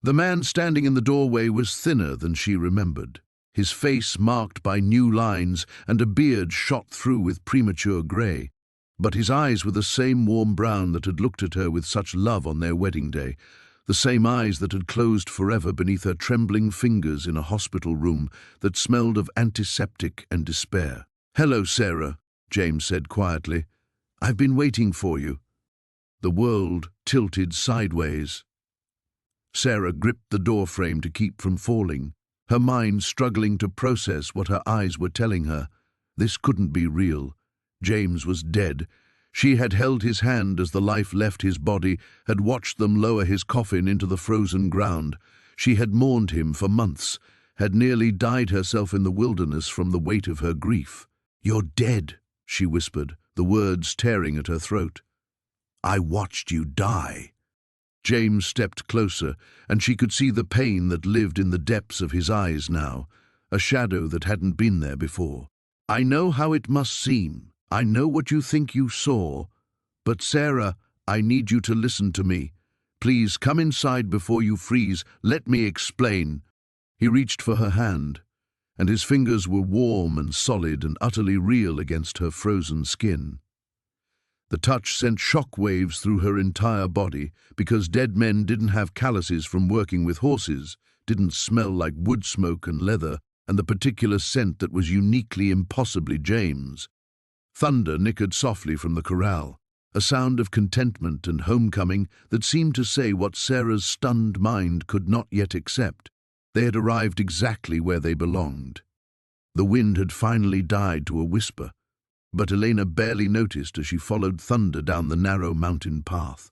The man standing in the doorway was thinner than she remembered, his face marked by new lines and a beard shot through with premature grey. But his eyes were the same warm brown that had looked at her with such love on their wedding day, the same eyes that had closed forever beneath her trembling fingers in a hospital room that smelled of antiseptic and despair. "Hello, Sarah," James said quietly. "I've been waiting for you." The world tilted sideways. Sarah gripped the doorframe to keep from falling, her mind struggling to process what her eyes were telling her. This couldn't be real. James was dead. She had held his hand as the life left his body, had watched them lower his coffin into the frozen ground. She had mourned him for months, had nearly died herself in the wilderness from the weight of her grief. "You're dead," she whispered, the words tearing at her throat. "I watched you die." James stepped closer, and she could see the pain that lived in the depths of his eyes now, a shadow that hadn't been there before. "I know how it must seem. I know what you think you saw. But Sarah, I need you to listen to me. Please come inside before you freeze. Let me explain." He reached for her hand, and his fingers were warm and solid and utterly real against her frozen skin. The touch sent shock waves through her entire body, because dead men didn't have calluses from working with horses, didn't smell like wood smoke and leather, and the particular scent that was uniquely, impossibly James. Thunder nickered softly from the corral, a sound of contentment and homecoming that seemed to say what Sarah's stunned mind could not yet accept. They had arrived exactly where they belonged. The wind had finally died to a whisper, but Elena barely noticed as she followed Thunder down the narrow mountain path.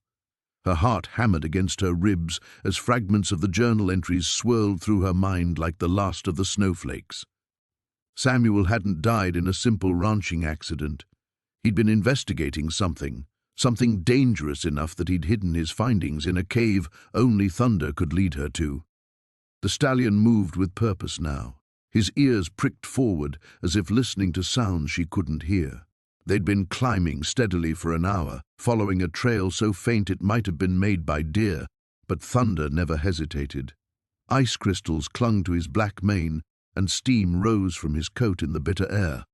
Her heart hammered against her ribs as fragments of the journal entries swirled through her mind like the last of the snowflakes. Samuel hadn't died in a simple ranching accident. He'd been investigating something dangerous enough that he'd hidden his findings in a cave only Thunder could lead her to. The stallion moved with purpose now, his ears pricked forward as if listening to sounds she couldn't hear. They'd been climbing steadily for an hour, following a trail so faint it might have been made by deer, but Thunder never hesitated. Ice crystals clung to his black mane, and steam rose from his coat in the bitter air.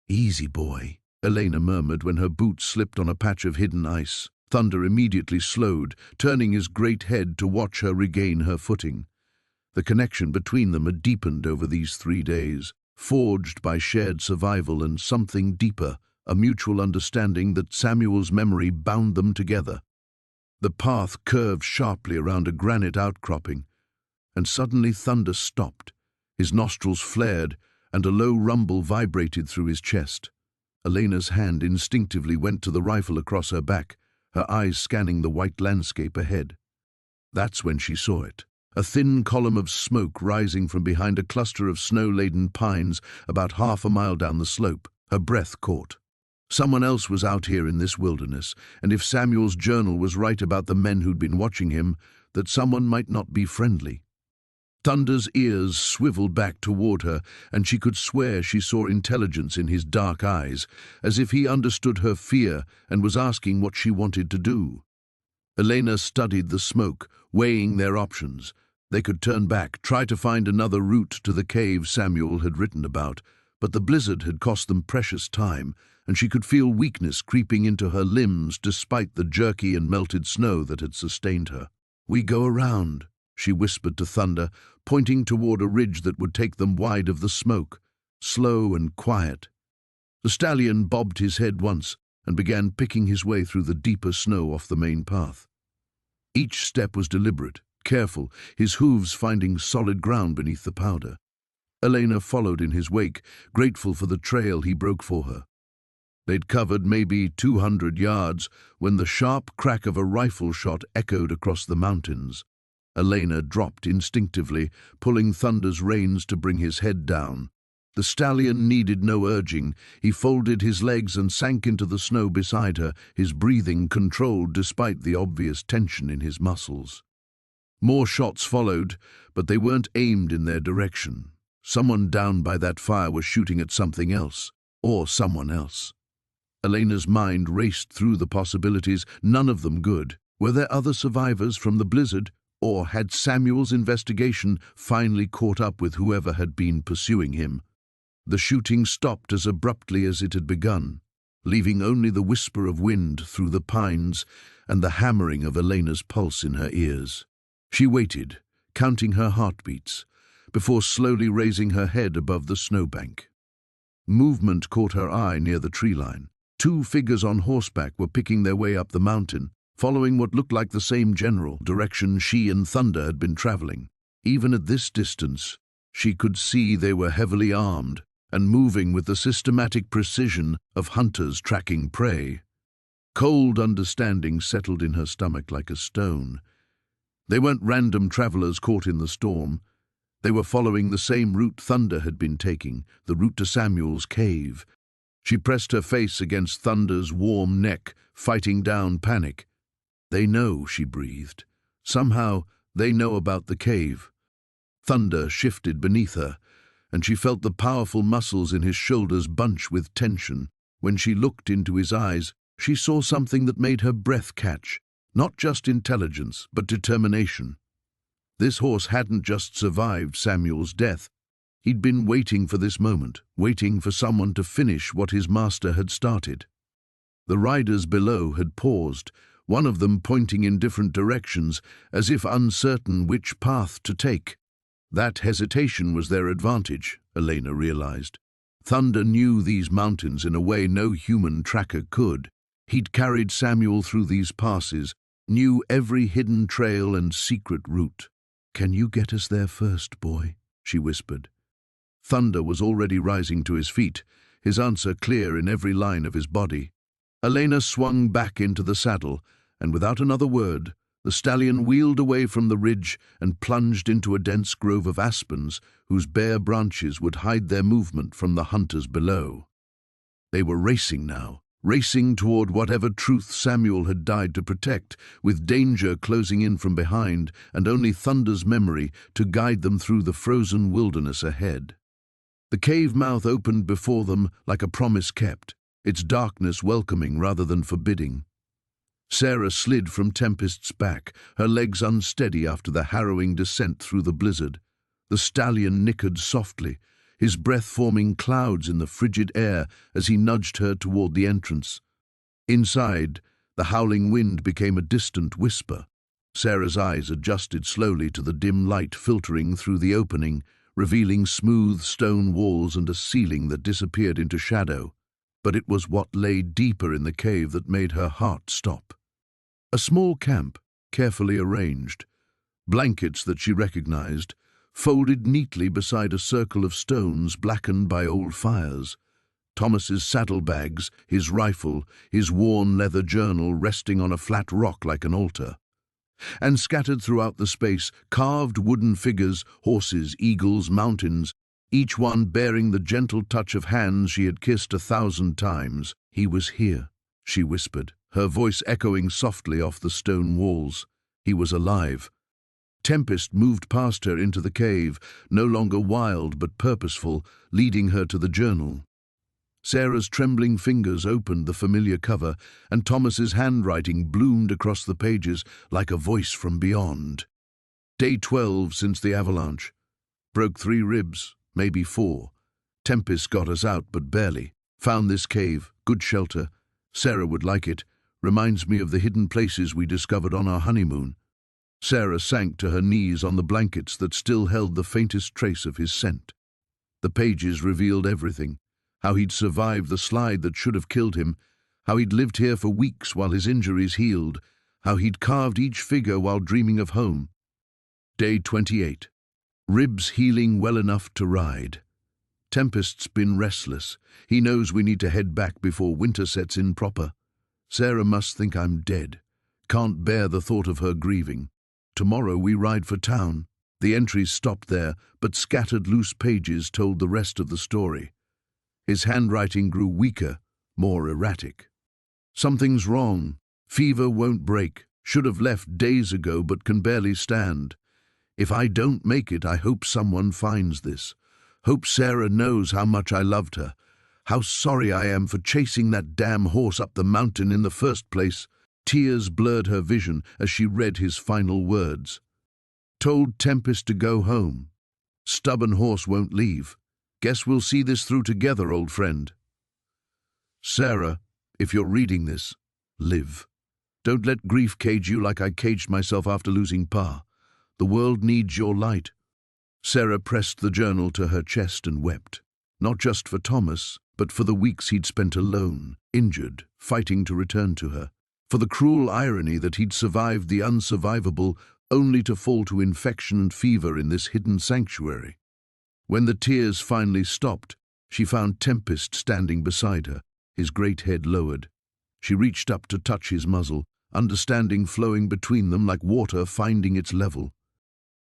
"Easy, boy," Elena murmured when her boots slipped on a patch of hidden ice. Thunder immediately slowed, turning his great head to watch her regain her footing. The connection between them had deepened over these 3 days, forged by shared survival and something deeper, a mutual understanding that Samuel's memory bound them together. The path curved sharply around a granite outcropping, and suddenly Thunder stopped. His nostrils flared, and a low rumble vibrated through his chest. Elena's hand instinctively went to the rifle across her back, her eyes scanning the white landscape ahead. That's when she saw it. A thin column of smoke rising from behind a cluster of snow-laden pines about half a mile down the slope. Her breath caught. Someone else was out here in this wilderness, and if Samuel's journal was right about the men who'd been watching him, that someone might not be friendly. Thunder's ears swiveled back toward her, and she could swear she saw intelligence in his dark eyes, as if he understood her fear and was asking what she wanted to do. Elena studied the smoke, weighing their options. They could turn back, try to find another route to the cave Samuel had written about, but the blizzard had cost them precious time, and she could feel weakness creeping into her limbs despite the jerky and melted snow that had sustained her. "We go around," she whispered to Thunder, pointing toward a ridge that would take them wide of the smoke, slow and quiet. The stallion bobbed his head once and began picking his way through the deeper snow off the main path. Each step was deliberate, careful, his hooves finding solid ground beneath the powder. Elena followed in his wake, grateful for the trail he broke for her. They'd covered maybe 200 yards when the sharp crack of a rifle shot echoed across the mountains. Elena dropped instinctively, pulling Thunder's reins to bring his head down. The stallion needed no urging. He folded his legs and sank into the snow beside her, his breathing controlled despite the obvious tension in his muscles. More shots followed, but they weren't aimed in their direction. Someone down by that fire was shooting at something else, or someone else. Elena's mind raced through the possibilities, none of them good. Were there other survivors from the blizzard, or had Samuel's investigation finally caught up with whoever had been pursuing him? The shooting stopped as abruptly as it had begun, leaving only the whisper of wind through the pines and the hammering of Elena's pulse in her ears. She waited, counting her heartbeats, before slowly raising her head above the snowbank. Movement caught her eye near the tree line. 2 figures on horseback were picking their way up the mountain, following what looked like the same general direction she and Thunder had been traveling. Even at this distance, she could see they were heavily armed and moving with the systematic precision of hunters tracking prey. Cold understanding settled in her stomach like a stone. They weren't random travelers caught in the storm. They were following the same route Thunder had been taking, the route to Samuel's cave. She pressed her face against Thunder's warm neck, fighting down panic. "They know," she breathed. "Somehow, they know about the cave." Thunder shifted beneath her, and she felt the powerful muscles in his shoulders bunch with tension. When she looked into his eyes, she saw something that made her breath catch. Not just intelligence, but determination. This horse hadn't just survived Samuel's death. He'd been waiting for this moment, waiting for someone to finish what his master had started. The riders below had paused, one of them pointing in different directions, as if uncertain which path to take. That hesitation was their advantage, Elena realized. Thunder knew these mountains in a way no human tracker could. He'd carried Samuel through these passes, knew every hidden trail and secret route. "Can you get us there first, boy?" she whispered. Thunder was already rising to his feet, his answer clear in every line of his body. Elena swung back into the saddle, and without another word, the stallion wheeled away from the ridge and plunged into a dense grove of aspens whose bare branches would hide their movement from the hunters below. They were racing now, racing toward whatever truth Samuel had died to protect, with danger closing in from behind and only Thunder's memory to guide them through the frozen wilderness ahead. The cave mouth opened before them like a promise kept, its darkness welcoming rather than forbidding. Sarah slid from Tempest's back, her legs unsteady after the harrowing descent through the blizzard. The stallion nickered softly, his breath forming clouds in the frigid air as he nudged her toward the entrance. Inside, the howling wind became a distant whisper. Sarah's eyes adjusted slowly to the dim light filtering through the opening, revealing smooth stone walls and a ceiling that disappeared into shadow. But it was what lay deeper in the cave that made her heart stop. A small camp, carefully arranged. Blankets that she recognized, folded neatly beside a circle of stones blackened by old fires. Thomas's saddlebags, his rifle, his worn leather journal resting on a flat rock like an altar. And scattered throughout the space, carved wooden figures, horses, eagles, mountains, each one bearing the gentle touch of hands she had kissed 1,000 times. "He was here," she whispered, her voice echoing softly off the stone walls. He was alive. Tempest moved past her into the cave, no longer wild but purposeful, leading her to the journal. Sarah's trembling fingers opened the familiar cover, and Thomas's handwriting bloomed across the pages like a voice from beyond. Day 12 since the avalanche. Broke 3 ribs, maybe 4. Tempest got us out, but barely. Found this cave, good shelter. Sarah would like it. Reminds me of the hidden places we discovered on our honeymoon. Sarah sank to her knees on the blankets that still held the faintest trace of his scent. The pages revealed everything. How he'd survived the slide that should have killed him, how he'd lived here for weeks while his injuries healed, how he'd carved each figure while dreaming of home. Day 28. Ribs healing well enough to ride. Tempest's been restless. He knows we need to head back before winter sets in proper. Sarah must think I'm dead. Can't bear the thought of her grieving. Tomorrow we ride for town. The entries stopped there, but scattered loose pages told the rest of the story. His handwriting grew weaker, more erratic. "Something's wrong. Fever won't break. Should have left days ago but can barely stand. If I don't make it, I hope someone finds this. Hope Sarah knows how much I loved her. How sorry I am for chasing that damn horse up the mountain in the first place." Tears blurred her vision as she read his final words. "Told Tempest to go home. Stubborn horse won't leave. Guess we'll see this through together, old friend. Sarah, if you're reading this, live. Don't let grief cage you like I caged myself after losing Pa. The world needs your light." Sarah pressed the journal to her chest and wept. Not just for Thomas, but for the weeks he'd spent alone, injured, fighting to return to her. for the cruel irony that he'd survived the unsurvivable only to fall to infection and fever in this hidden sanctuary. When the tears finally stopped, she found Tempest standing beside her, his great head lowered. She reached up to touch his muzzle, understanding flowing between them like water finding its level.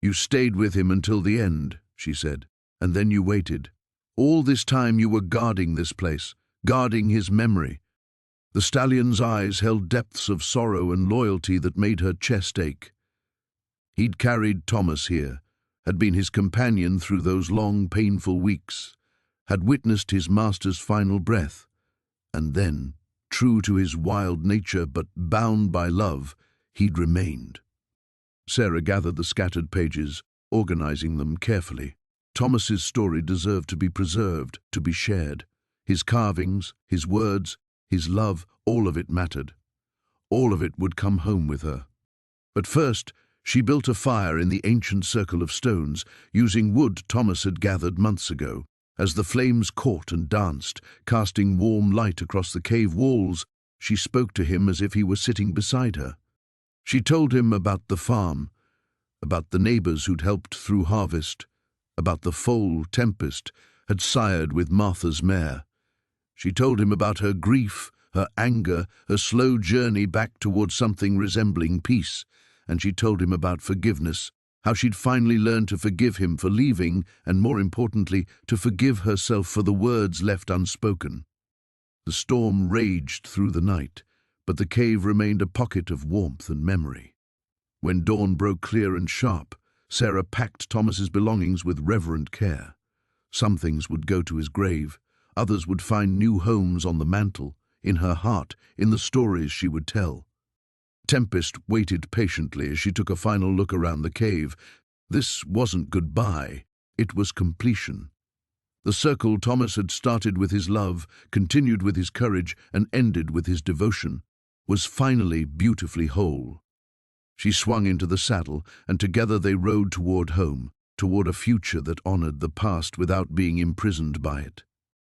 "You stayed with him until the end," she said, "and then you waited. All this time you were guarding this place, guarding his memory." The stallion's eyes held depths of sorrow and loyalty that made her chest ache. He'd carried Thomas here, had been his companion through those long, painful weeks, had witnessed his master's final breath, and then, true to his wild nature but bound by love, he'd remained. Sarah gathered the scattered pages, organizing them carefully. Thomas's story deserved to be preserved, to be shared. His carvings, his words, his love, all of it mattered. All of it would come home with her. But first, she built a fire in the ancient circle of stones, using wood Thomas had gathered months ago. As the flames caught and danced, casting warm light across the cave walls, she spoke to him as if he were sitting beside her. She told him about the farm, about the neighbors who'd helped through harvest, about the foal Tempest had sired with Martha's mare. She told him about her grief, her anger, her slow journey back towards something resembling peace, and she told him about forgiveness, how she'd finally learned to forgive him for leaving, and more importantly, to forgive herself for the words left unspoken. The storm raged through the night, but the cave remained a pocket of warmth and memory. When dawn broke clear and sharp, Sarah packed Thomas's belongings with reverent care. Some things would go to his grave, others would find new homes on the mantle, in her heart, in the stories she would tell. Tempest waited patiently as she took a final look around the cave. This wasn't goodbye, it was completion. The circle Thomas had started with his love, continued with his courage, and ended with his devotion, was finally beautifully whole. She swung into the saddle, and together they rode toward home, toward a future that honored the past without being imprisoned by it.